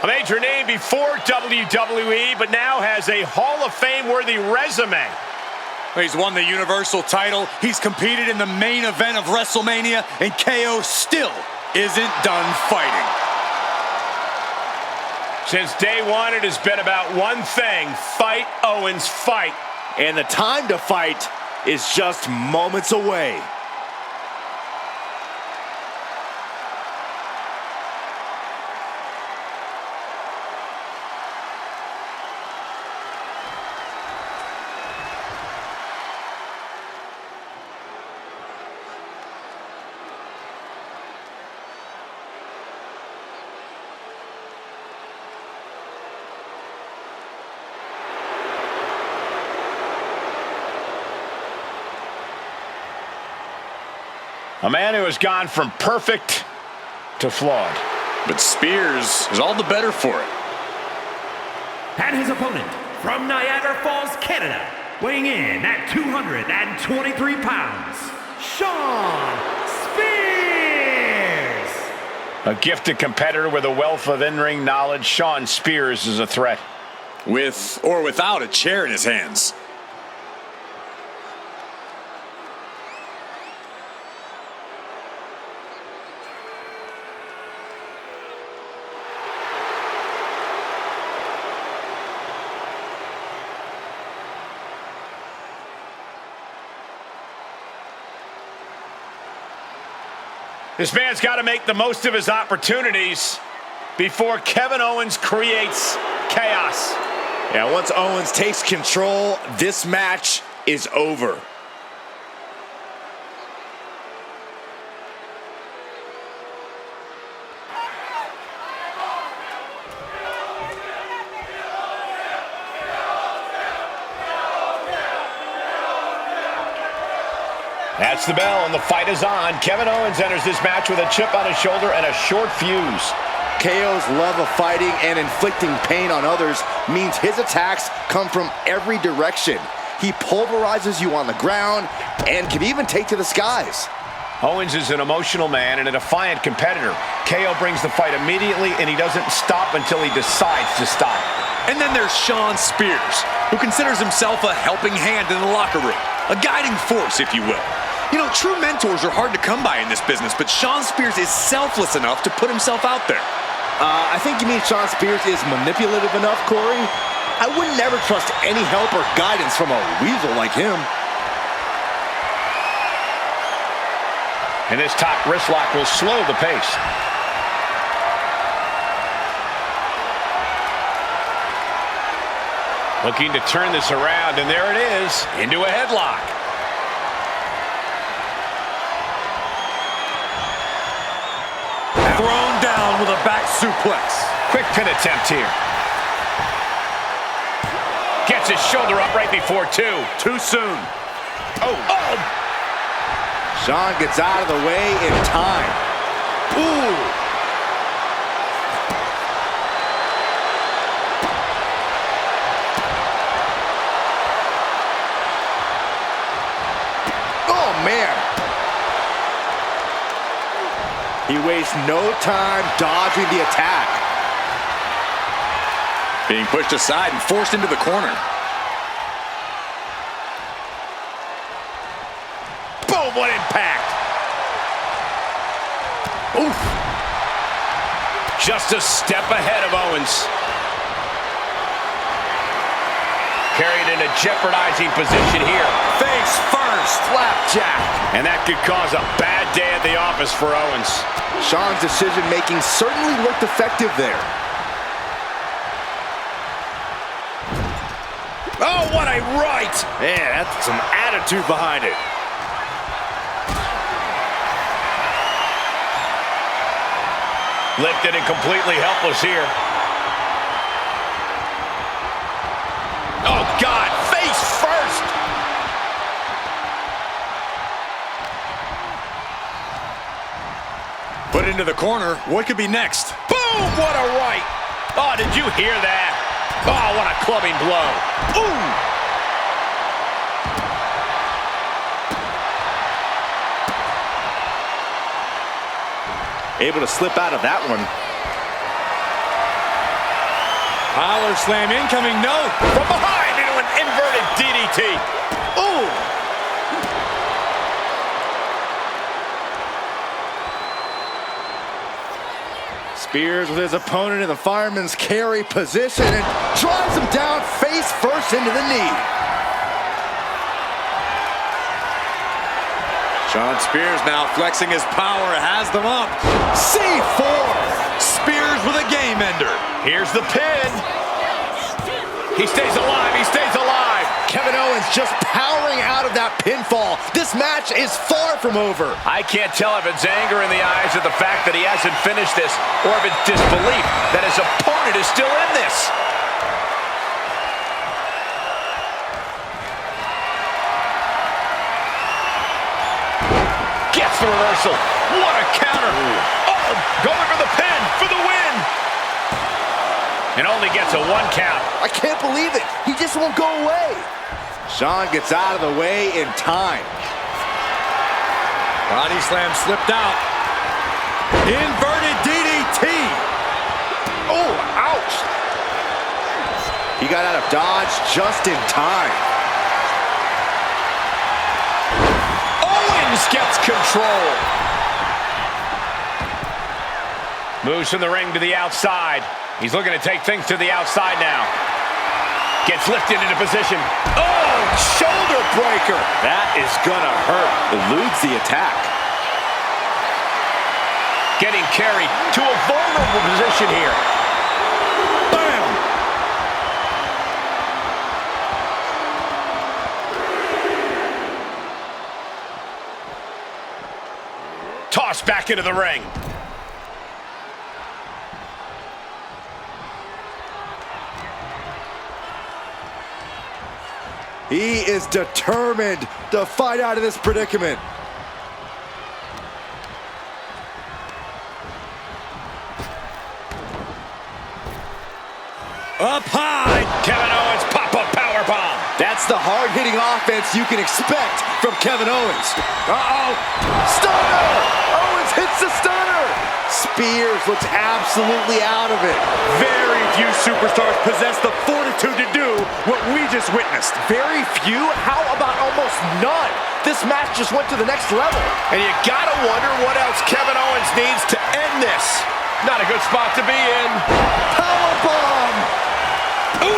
A major name before WWE, but now has a Hall of Fame-worthy resume. He's won the Universal title, he's competed in the main event of WrestleMania, and KO still isn't done fighting. Since day one, it has been about one thing: fight, Owens, fight. And the time to fight is just moments away. A man who has gone from perfect to flawed. But Spears is all the better for it. And his opponent from Niagara Falls, Canada, weighing in at 223 pounds, Shawn Spears. A gifted competitor with a wealth of in-ring knowledge, Shawn Spears is a threat. With or without a chair in his hands. This man's got to make the most of his opportunities before Kevin Owens creates chaos. Yeah, once Owens takes control, this match is over. That's the bell, and the fight is on. Kevin Owens enters this match with a chip on his shoulder and a short fuse. KO's love of fighting and inflicting pain on others means his attacks come from every direction. He pulverizes you on the ground and can even take to the skies. Owens is an emotional man and a defiant competitor. KO brings the fight immediately, and he doesn't stop until he decides to stop. And then there's Shawn Spears, who considers himself a helping hand in the locker room, a guiding force, if you will. You know, true mentors are hard to come by in this business, but Shawn Spears is selfless enough to put himself out there. I think you mean Shawn Spears is manipulative enough, Corey? I would never trust any help or guidance from a weasel like him. And this top wrist lock will slow the pace. Looking to turn this around, and there it is, into a headlock. Thrown down with a back suplex. Quick pin attempt here. Gets his shoulder up right before two. Too soon. Oh. Shawn gets out of the way in time. Ooh. Oh, man. He wastes no time dodging the attack. Being pushed aside and forced into the corner. Boom, what impact. Oof. Just a step ahead of Owens. Carried in a jeopardizing position here. Face first. Flapjack. And that could cause a bad day at the office for Owens. Shawn's decision-making certainly looked effective there. Oh, what a right! Man, that's some attitude behind it. Lifted and completely helpless here. Oh, God, face first! Put into the corner. What could be next? Boom, what a right! Oh, did you hear that? Oh, what a clubbing blow. Ooh! Able to slip out of that one. Power slam incoming, no. From behind into an inverted DDT. Ooh! Spears with his opponent in the fireman's carry position and drives him down face first into the knee. Shawn Spears now flexing his power, has them up. C4! Spears with a game ender. Here's the pin. He stays alive, he stays alive. Kevin Owens just powering out of that pinfall. This match is far from over. I can't tell if it's anger in the eyes of the fact that he hasn't finished this, or if it's disbelief that his opponent is still in this. Gets the reversal. What a counter. Oh, going for the pin for the win. And only gets a 1 count. I can't believe it. He just won't go away. Shawn gets out of the way in time. Body slam slipped out. Inverted DDT. Oh, ouch. He got out of dodge just in time. Owens gets control. Moves from the ring to the outside. He's looking to take things to the outside now. Gets lifted into position. Oh, shoulder breaker. That is gonna hurt. Eludes the attack. Getting carried to a vulnerable position here. Bam! Tossed back into the ring. He is determined to fight out of this predicament. Up high. Kevin Owens pop-up powerbomb. That's the hard-hitting offense you can expect from Kevin Owens. Uh-oh. Stunner! Owens hits the stunner! Spears looks absolutely out of it. Very few superstars possess the fortitude to do what we just witnessed. Very few? How about almost none? This match just went to the next level. And you gotta wonder what else Kevin Owens needs to end this. Not a good spot to be in. Powerbomb! Ooh!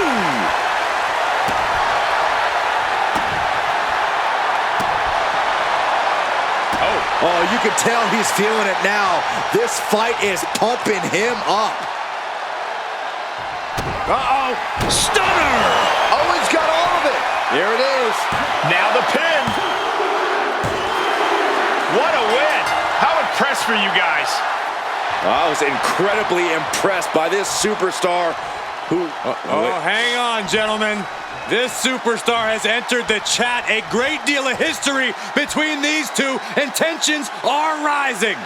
Oh, you can tell he's feeling it now. This fight is pumping him up. Uh-oh. Stunner! Owens got all of it. Here it is. Now the pin. What a win. How impressed were you guys? I was incredibly impressed by this superstar who... Oh, hang on, gentlemen. This superstar has entered the chat. A great deal of history between these two, and tensions are rising.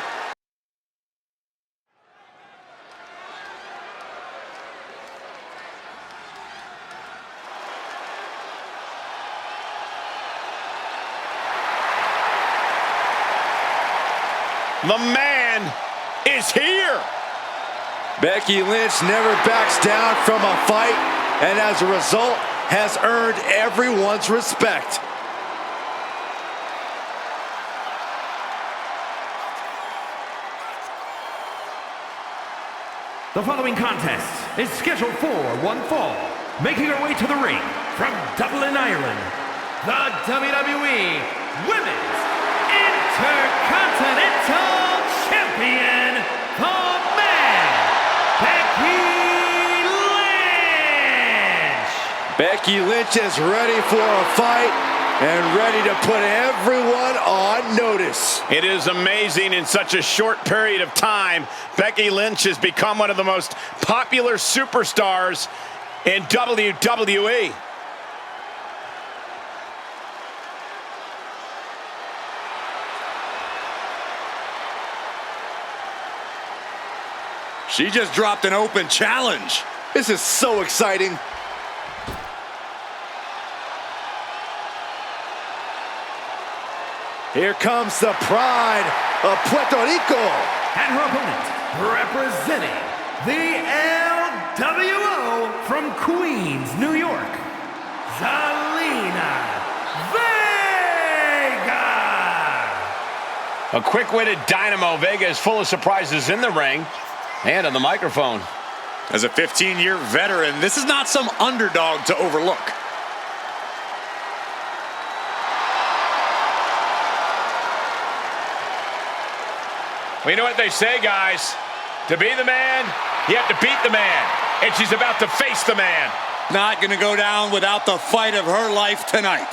The man is here. Becky Lynch never backs down from a fight, and as a result, has earned everyone's respect. The following contest is scheduled for one fall. Making her way to the ring from Dublin, Ireland, the WWE Women's Intercontinental Champion, the Man, Becky Lynch. Becky Lynch is ready for a fight and ready to put everyone on notice. It is amazing in such a short period of time, Becky Lynch has become one of the most popular superstars in WWE. She just dropped an open challenge. This is so exciting. Here comes the pride of Puerto Rico. And her opponent, representing the LWO from Queens, New York, Zelina Vega. A quick-witted Dynamo. Vega is full of surprises in the ring and on the microphone. As a 15-year veteran, this is not some underdog to overlook. Well, you know what they say, guys? To be the man, you have to beat the man. And she's about to face the man. Not going to go down without the fight of her life tonight.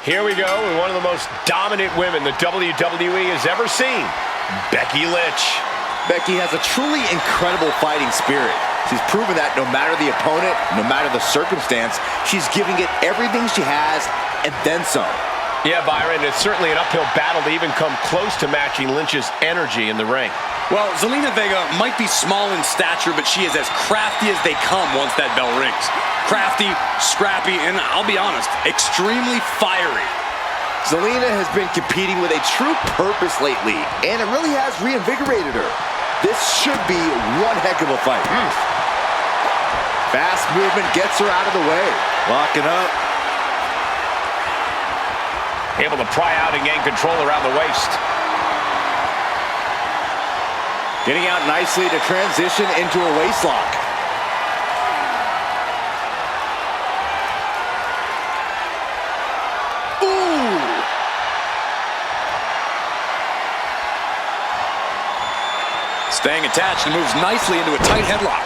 Here we go with one of the most dominant women the WWE has ever seen, Becky Lynch. Becky has a truly incredible fighting spirit. She's proven that no matter the opponent, no matter the circumstance, she's giving it everything she has and then some. Yeah, Byron, it's certainly an uphill battle to even come close to matching Lynch's energy in the ring. Well, Zelina Vega might be small in stature, but she is as crafty as they come once that bell rings. Crafty, scrappy, and I'll be honest, extremely fiery. Zelina has been competing with a true purpose lately, and it really has reinvigorated her. This should be one heck of a fight. Fast movement gets her out of the way. Locking up. Able to pry out and gain control around the waist. Getting out nicely to transition into a waist lock. Staying attached and moves nicely into a tight headlock.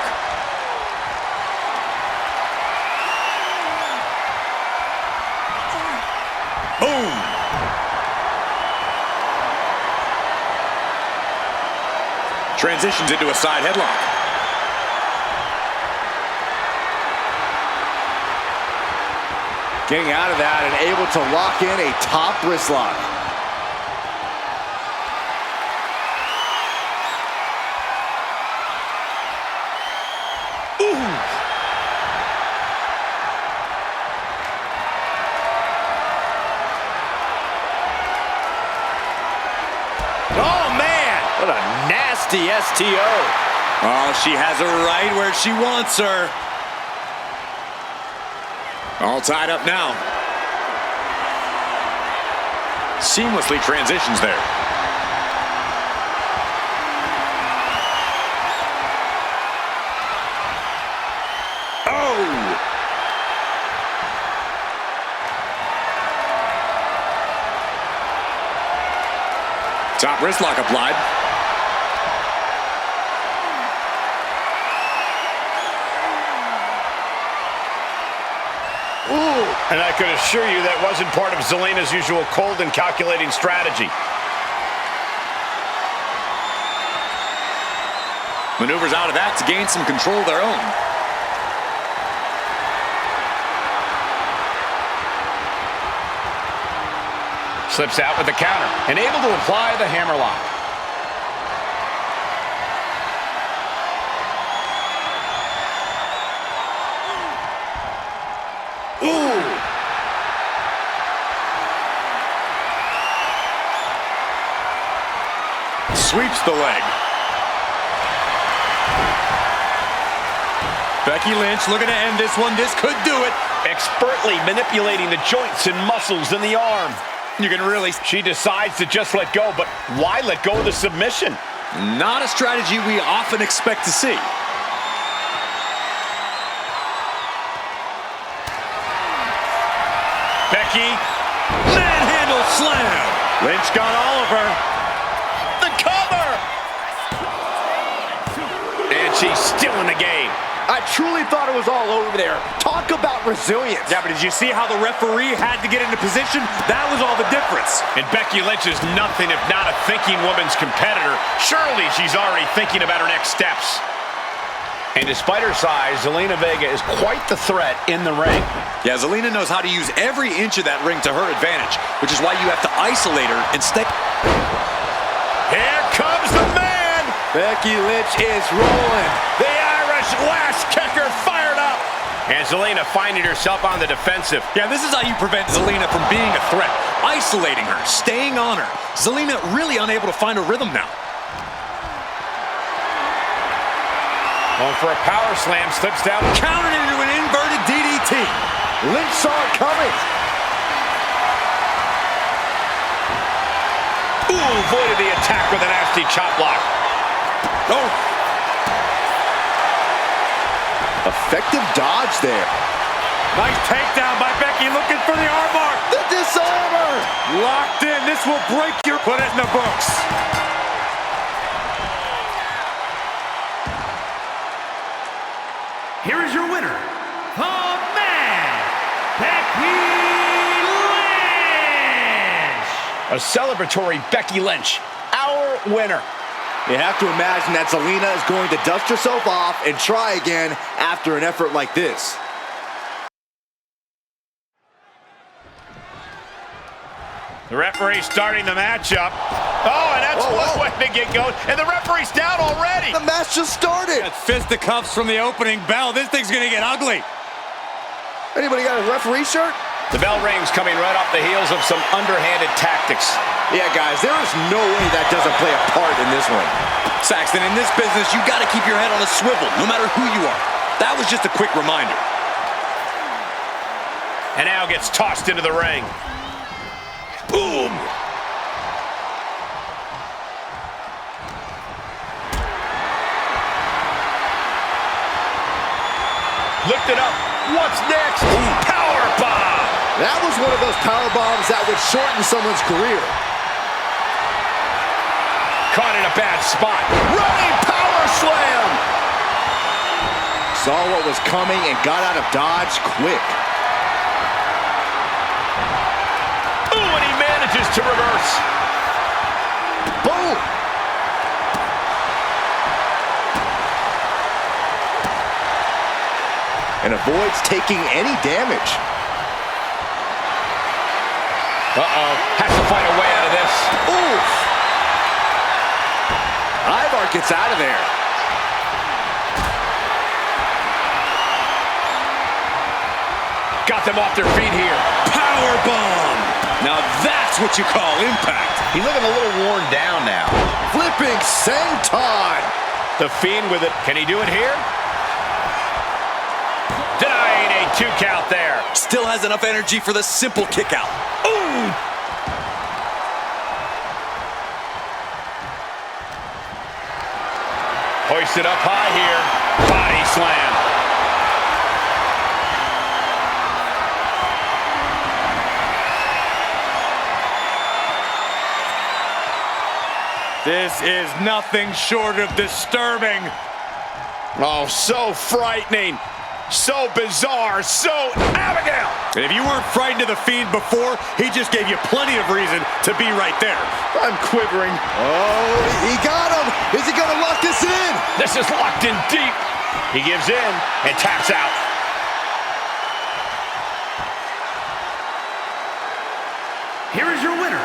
Boom! Transitions into a side headlock. Getting out of that and able to lock in a top wrist lock. Ooh. Oh, man. What a nasty STO. Oh, she has her right where she wants her. All tied up now. Seamlessly transitions there. Oh! Top wrist lock applied. And I could assure you that wasn't part of Zelina's usual cold and calculating strategy. Maneuvers out of that to gain some control of their own. Slips out with the counter and able to apply the hammerlock. Ooh. Sweeps the leg. Becky Lynch looking to end this one. This could do it. Expertly manipulating the joints and muscles in the arm. You can really... She decides to just let go, but why let go of the submission? Not a strategy we often expect to see. Becky. Manhandle slam. Lynch got all of her. The cover. And she's still in the game. I truly thought it was all over there. Talk about resilience. Yeah, but did you see how the referee had to get into position? That was all the difference. And Becky Lynch is nothing if not a thinking woman's competitor. Surely she's already thinking about her next steps. And despite her size, Zelina Vega is quite the threat in the ring. Yeah, Zelina knows how to use every inch of that ring to her advantage, which is why you have to isolate her and stay. Here comes the man! Becky Lynch is rolling. The Irish last kicker fired up! And Zelina finding herself on the defensive. Yeah, this is how you prevent Zelina from being a threat. Isolating her, staying on her. Zelina really unable to find a rhythm now. Going for a power slam, slips down. Countered into an inverted DDT. Lynch saw it coming. Ooh, avoided the attack with a nasty chop block. Oh. Effective dodge there. Nice takedown by Becky, looking for the armbar. The disarmer. Locked in. This will break your... Put it in the books. Here is your winner, the man, Becky Lynch. A celebratory Becky Lynch, our winner. You have to imagine that Zelina is going to dust herself off and try again after an effort like this. The referee starting the matchup. Oh, and that's one way to get going. And the referee's down already. The match just started. Got fisticuffs from the opening bell. This thing's gonna get ugly. Anybody got a referee shirt? The bell rings coming right off the heels of some underhanded tactics. Yeah, guys, there is no way that doesn't play a part in this one. Saxton, in this business, you got to keep your head on a swivel, no matter who you are. That was just a quick reminder. And now gets tossed into the ring. Boom! Lift it up. What's next? Power bomb! That was one of those power bombs that would shorten someone's career. Caught in a bad spot. Running power slam! Saw what was coming and got out of dodge quick. Ooh, and he manages to reverse. Boom! And avoids taking any damage. Uh-oh, has to fight a way out of this. Oof! Ivar gets out of there. Got them off their feet here. Power bomb. Now that's what you call impact. He's looking a little worn down now. Flipping senton. The Fiend with it. Can he do it here? Denying a 2 count there. Still has enough energy for the simple kick out. Ooh! Hoisted up high here. Body slam. This is nothing short of disturbing. Oh, so frightening. So bizarre. So Abigail. And if you weren't frightened of the Fiend before, he just gave you plenty of reason to be right there. I'm quivering. Oh, he got him. Is he going to lock this in? This is locked in deep. He gives in and taps out. Here is your winner,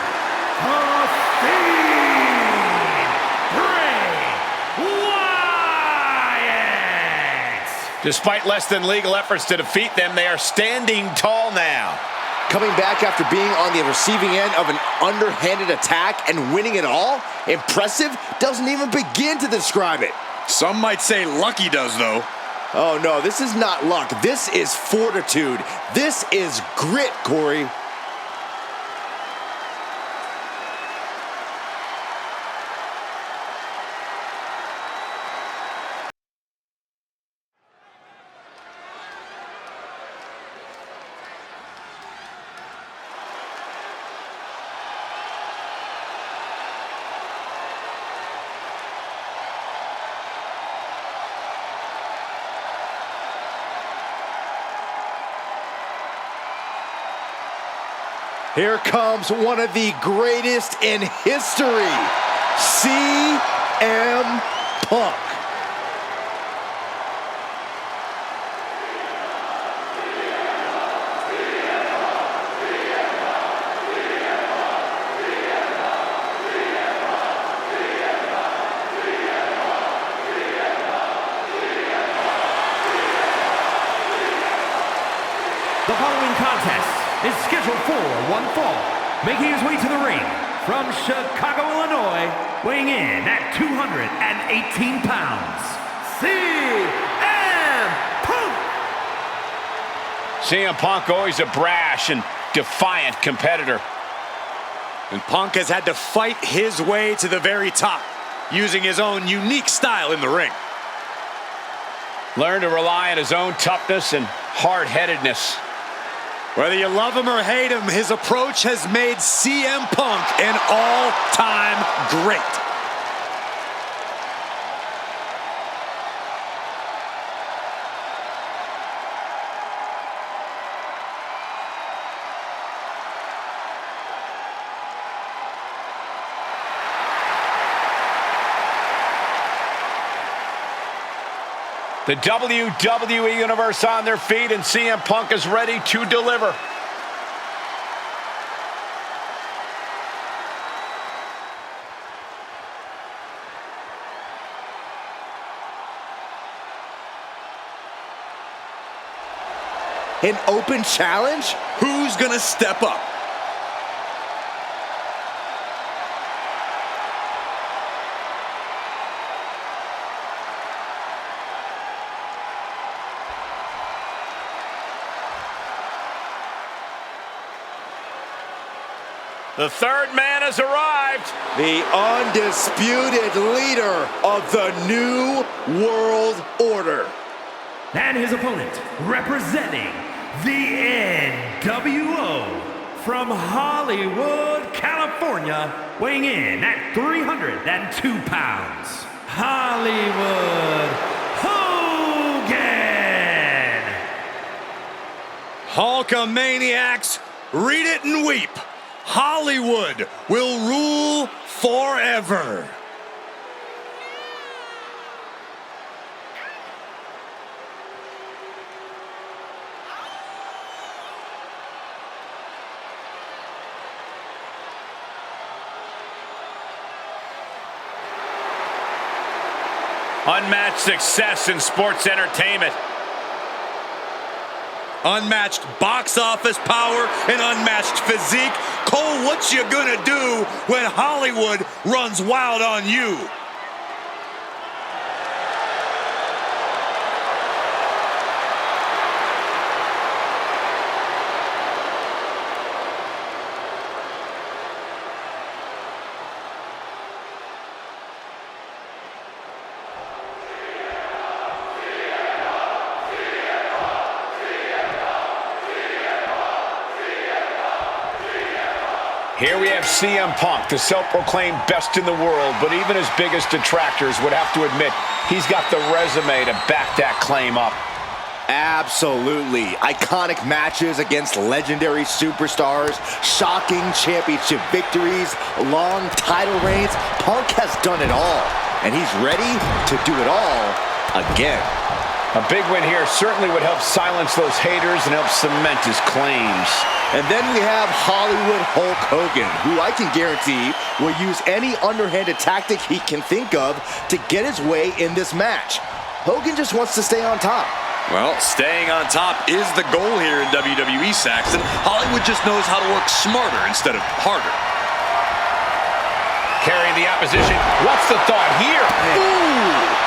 the Fiend, Bray Wyatt. Despite less than legal efforts to defeat them, they are standing tall now. Coming back after being on the receiving end of an underhanded attack and winning it all? Impressive doesn't even begin to describe it. Some might say lucky does, though. Oh no, this is not luck. This is fortitude. This is grit, Corey. Here comes one of the greatest in history, CM Punk. The following contest is scheduled for one fall. Making his way to the ring from Chicago, Illinois, weighing in at 218 pounds, CM Punk! CM Punk always a brash and defiant competitor. And Punk has had to fight his way to the very top, using his own unique style in the ring. Learned to rely on his own toughness and hard-headedness. Whether you love him or hate him, his approach has made CM Punk an all-time great. The WWE Universe on their feet, and CM Punk is ready to deliver. An open challenge? Who's gonna step up? The third man has arrived. The undisputed leader of the New World Order. And his opponent, representing the NWO from Hollywood, California, weighing in at 302 pounds, Hollywood Hogan! Hulkamaniacs, read it and weep. Hollywood will rule forever. Unmatched success in sports entertainment. Unmatched box office power and unmatched physique. Cole, what you gonna do when Hollywood runs wild on you? Here we have CM Punk, the self-proclaimed best in the world, but even his biggest detractors would have to admit he's got the resume to back that claim up. Absolutely. Iconic matches against legendary superstars, shocking championship victories, long title reigns. Punk has done it all, and he's ready to do it all again. A big win here certainly would help silence those haters and help cement his claims. And then we have Hollywood Hulk Hogan, who I can guarantee will use any underhanded tactic he can think of to get his way in this match. Hogan just wants to stay on top. Well, staying on top is the goal here in WWE, Saxton. Hollywood just knows how to work smarter instead of harder. Carrying the opposition. What's the thought here? Ooh!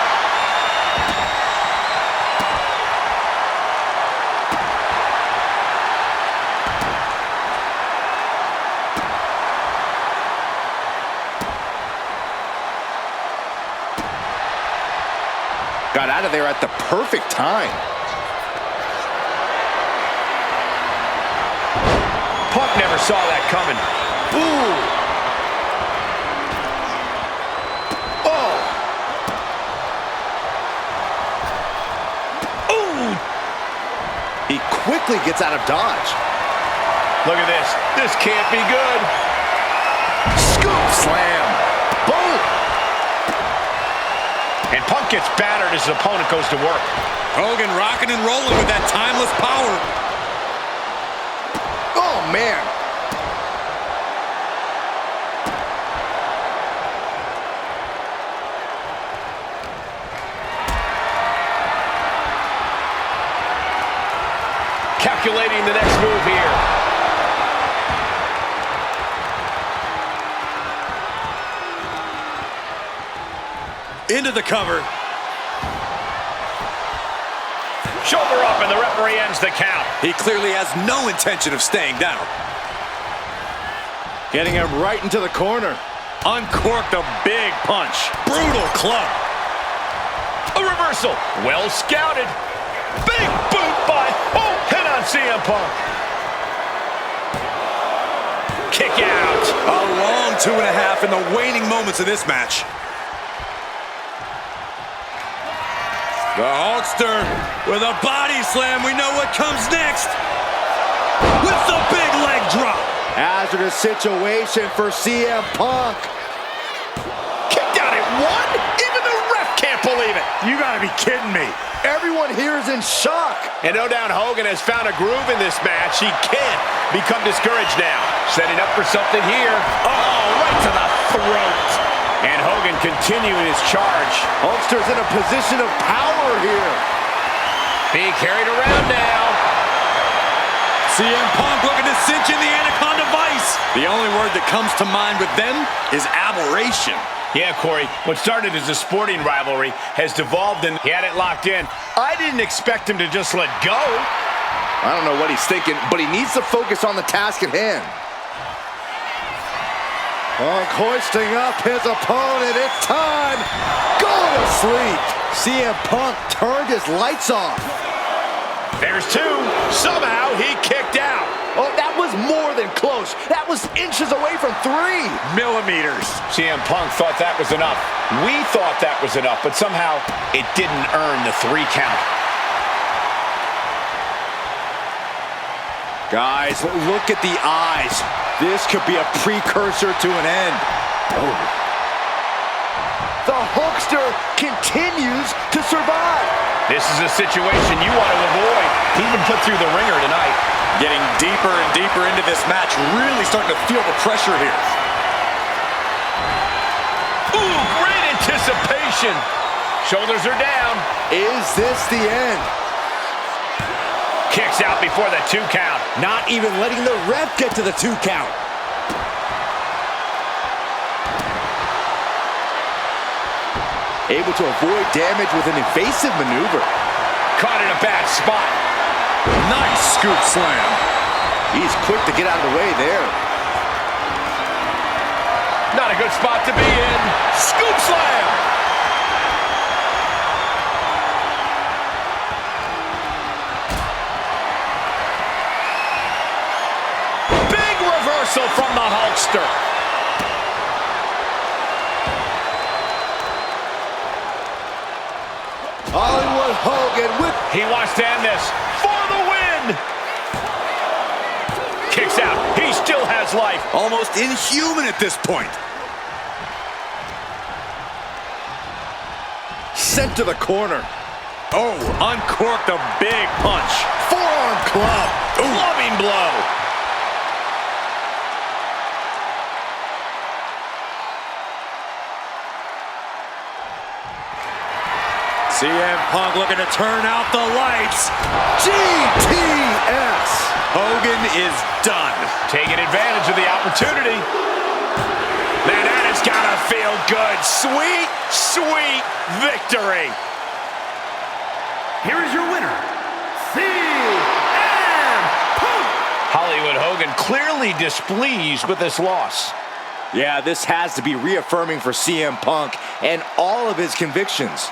Got out of there at the perfect time. Punk never saw that coming. Ooh! Oh! Ooh! He quickly gets out of dodge. Look at this. This can't be good. Scoop slam. Boom! And Punk gets battered as his opponent goes to work. Hogan rocking and rolling with that timeless power. Oh, man. Calculating the next move here. Into the cover. Shoulder up, and the referee ends the count. He clearly has no intention of staying down. Getting him right into the corner. Uncorked a big punch. Brutal club. A reversal. Well scouted. Big boot by. Oh, hit on CM Punk. Kick out. A long 2.5 in the waning moments of this match. The Hulkster with a body slam. We know what comes next. With the big leg drop. Hazardous situation for CM Punk. Kicked out at one? Even the ref can't believe it. You gotta be kidding me. Everyone here is in shock. And no doubt Hogan has found a groove in this match. He can't become discouraged now. Setting up for something here. Oh, right to the throat. And Hogan continuing his charge. Hulkster's in a position of power here. Being carried around now. CM Punk looking to cinch in the Anaconda Vice. The only word that comes to mind with them is aberration. Yeah, Corey, what started as a sporting rivalry has devolved and he had it locked in. I didn't expect him to just let go. I don't know what he's thinking, but he needs to focus on the task at hand. Punk hoisting up his opponent. It's time. Go to sleep. CM Punk turned his lights off. There's two. Somehow he kicked out. Oh, that was more than close. That was inches away from 3 millimeters. CM Punk thought that was enough. We thought that was enough, but somehow it didn't earn the 3 count. Guys, look at the eyes. This could be a precursor to an end. Oh. The Hulkster continues to survive. This is a situation you want to avoid. He's been put through the ringer tonight. Getting deeper and deeper into this match, really starting to feel the pressure here. Ooh, great anticipation. Shoulders are down. Is this the end? Kicks out before the 2 count. Not even letting the ref get to the 2 count. Able to avoid damage with an evasive maneuver. Caught in a bad spot. Nice scoop slam. He's quick to get out of the way there. Not a good spot to be in. Scoop slam. Big reversal from the Hulkster. Hollywood Hogan with... He wants to end this for the win. Kicks out. He still has life. Almost inhuman at this point. Sent to the corner. Oh, uncorked a big punch. Forearm club. Clubbing blow. CM Punk looking to turn out the lights. GTS. Hogan is done. Taking advantage of the opportunity. Man, that has got to feel good. Sweet, sweet victory. Here is your winner, CM Punk. Hollywood Hogan clearly displeased with this loss. Yeah, this has to be reaffirming for CM Punk and all of his convictions.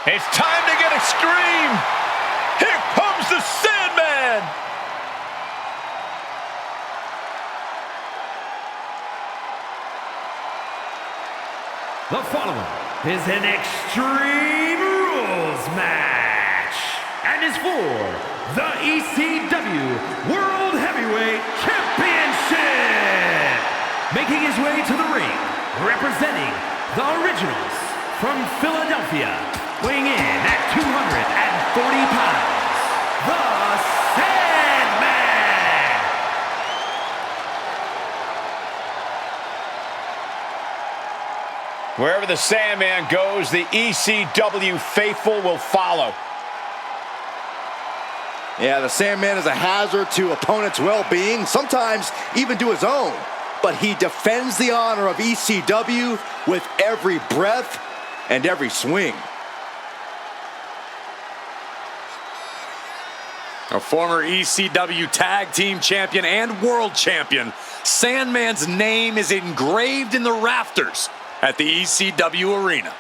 It's time to get extreme. Here comes the Sandman. The following is an Extreme Rules match and is for the ECW World Heavyweight Championship. Making his way to the ring, representing the Originals from Philadelphia, weighing in at 240 pounds, the Sandman. Wherever the Sandman goes, the ECW faithful will follow. Yeah, the Sandman is a hazard to opponents' well-being, sometimes even to his own. But he defends the honor of ECW with every breath and every swing. A former ECW Tag Team Champion and World Champion, Sandman's name is engraved in the rafters at the ECW Arena.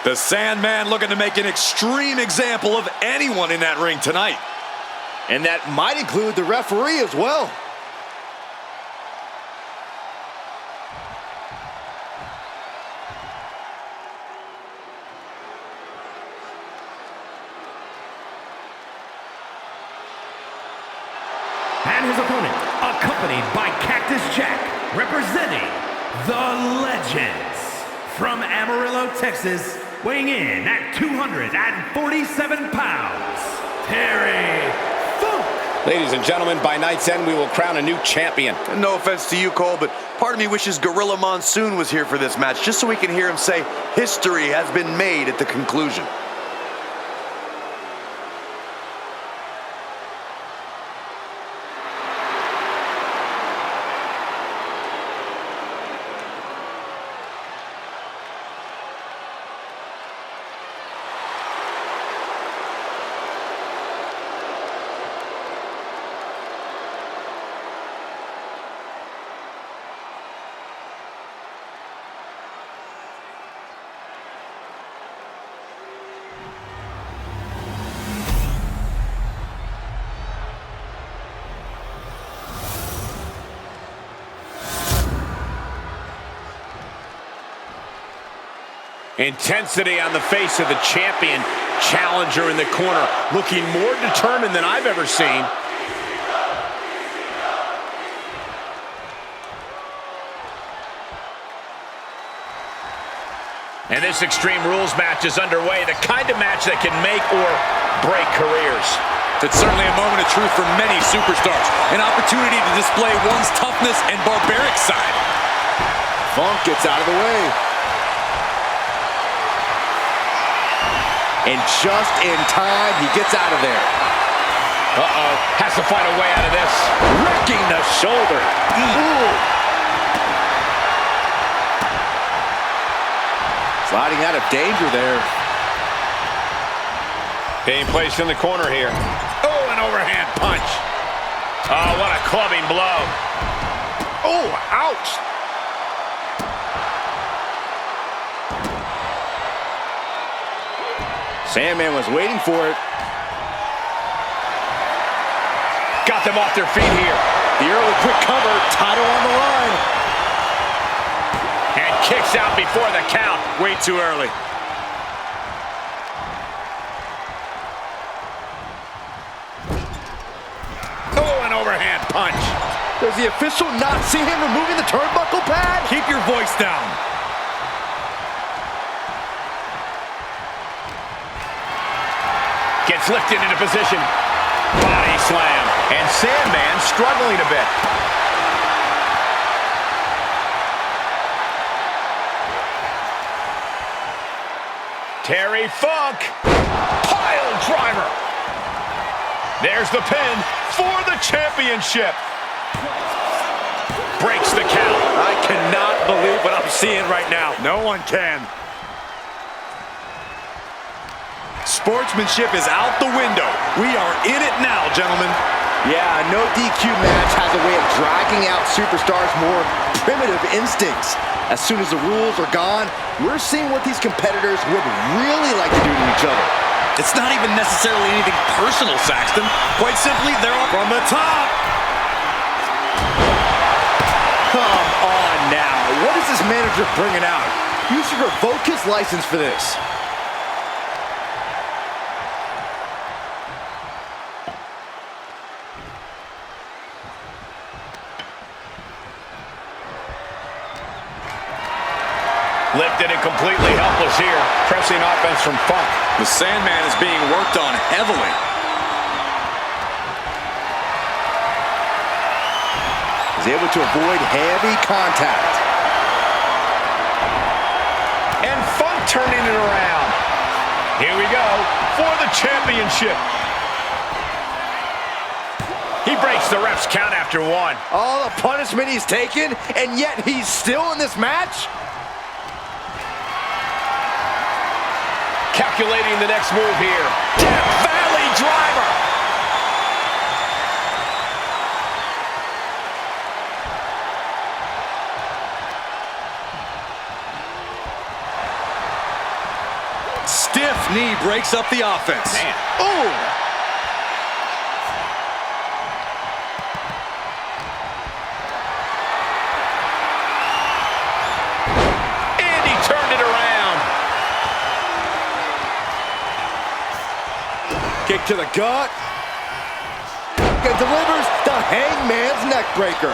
The Sandman looking to make an extreme example of anyone in that ring tonight. And that might include the referee as well. And his opponent, accompanied by Cactus Jack, representing the Legends. From Amarillo, Texas, weighing in at 247 pounds, Terry Funk. Ladies and gentlemen, by night's end, we will crown a new champion. No offense to you, Cole, but part of me wishes Gorilla Monsoon was here for this match, just so we can hear him say, history has been made at the conclusion. Intensity on the face of the champion. Challenger in the corner, looking more determined than I've ever seen. And this Extreme Rules match is underway, the kind of match that can make or break careers. It's certainly a moment of truth for many superstars. An opportunity to display one's toughness and barbaric side. Funk gets out of the way. And just in time, he gets out of there. Uh-oh, has to find a way out of this. Wrecking the shoulder. Ooh. Sliding out of danger there. Being placed in the corner here. Oh, an overhand punch. Oh, what a clubbing blow. Oh, ouch. Sandman was waiting for it. Got them off their feet here. The early quick cover, title on the line. And kicks out before the count. Way too early. Oh, an overhand punch. Does the official not see him removing the turnbuckle pad? Keep your voice down. Gets lifted into position. Body slam. And Sandman struggling a bit. Terry Funk. Pile driver. There's the pin for the championship. Breaks the count. I cannot believe what I'm seeing right now. No one can. Sportsmanship is out the window. We are in it now, gentlemen. Yeah, no DQ match has a way of dragging out superstars' more primitive instincts. As soon as the rules are gone, we're seeing what these competitors would really like to do to each other. It's not even necessarily anything personal, Saxton. Quite simply, they're all from the top. Come on now. What is this manager bringing out? You should revoke his license for this. Lifted and completely helpless here. Pressing offense from Funk. The Sandman is being worked on heavily. He's able to avoid heavy contact. And Funk turning it around. Here we go for the championship. He breaks the ref's count after one. All the punishment he's taken, and yet he's still in this match? Calculating the next move here. Death Valley driver. Stiff knee breaks up the offense. Man. Ooh! And he turned it around. Kick to the gut. Delivers the the Hangman's neckbreaker.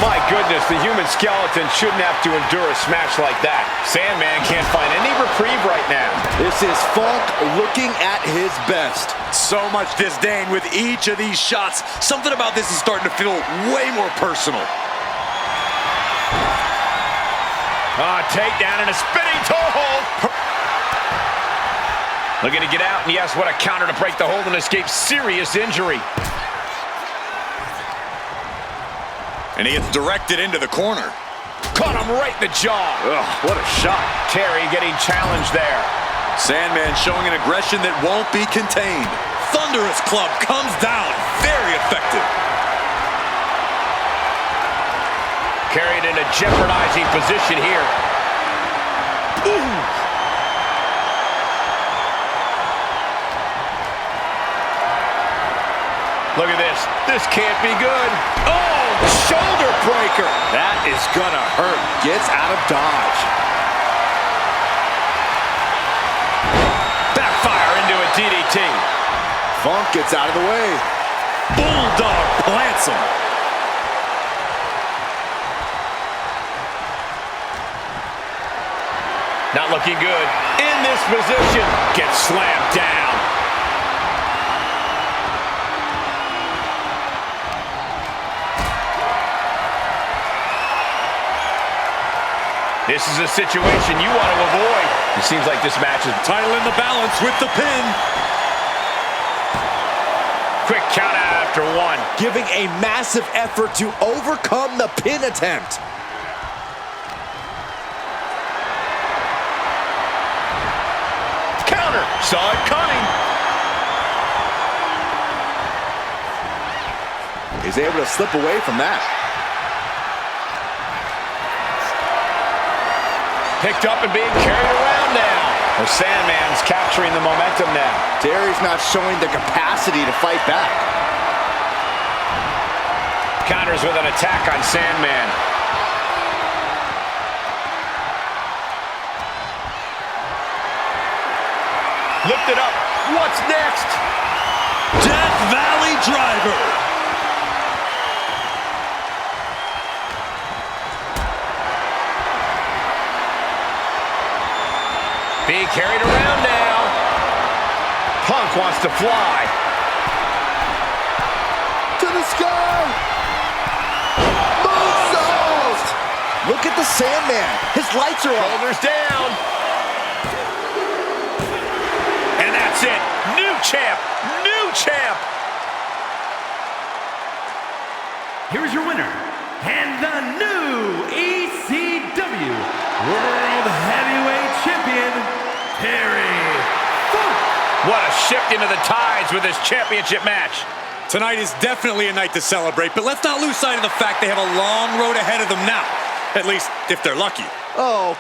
My goodness, the human skeleton shouldn't have to endure a smash like that. Sandman can't find any reprieve right now. This is Funk looking at his best. So much disdain with each of these shots. Something about this is starting to feel way more personal. Takedown and a spinning toe hold. Looking to get out, and yes, what a counter to break the hold and escape serious injury. And he gets directed into the corner. Caught him right in the jaw. Ugh, what a shot. Terry getting challenged there. Sandman showing an aggression that won't be contained. Thunderous club comes down. Very effective. Carried in a jeopardizing position here. Ooh. Look at this. This can't be good. Oh, shoulder breaker. That is gonna hurt. Gets out of dodge. Backfire into a DDT. Funk gets out of the way. Bulldog plants him. Not looking good. In this position. Gets slammed down. This is a situation you want to avoid. It seems like this match is Title in the balance with the pin. quick count out after one. Giving a massive effort to overcome the pin attempt. Counter. Saw it coming. He's able to slip away from that. Picked up and being carried around now. The Sandman's capturing the momentum now. Terry's not showing the capacity to fight back. Counters with an attack on Sandman. Lift it up. What's next? Death Valley Driver. Being carried around now. Punk wants to fly. To the sky. Moonsault. Look at the Sandman. His lights are on. Shoulders down. And that's it. New champ. New champ. Here's your winner, and the new ECW World Heavyweight Champion, Terry Funk. What a shift into the tides with this championship match. Tonight is definitely a night to celebrate, but let's not lose sight of the fact they have a long road ahead of them now. At least, if they're lucky. Oh,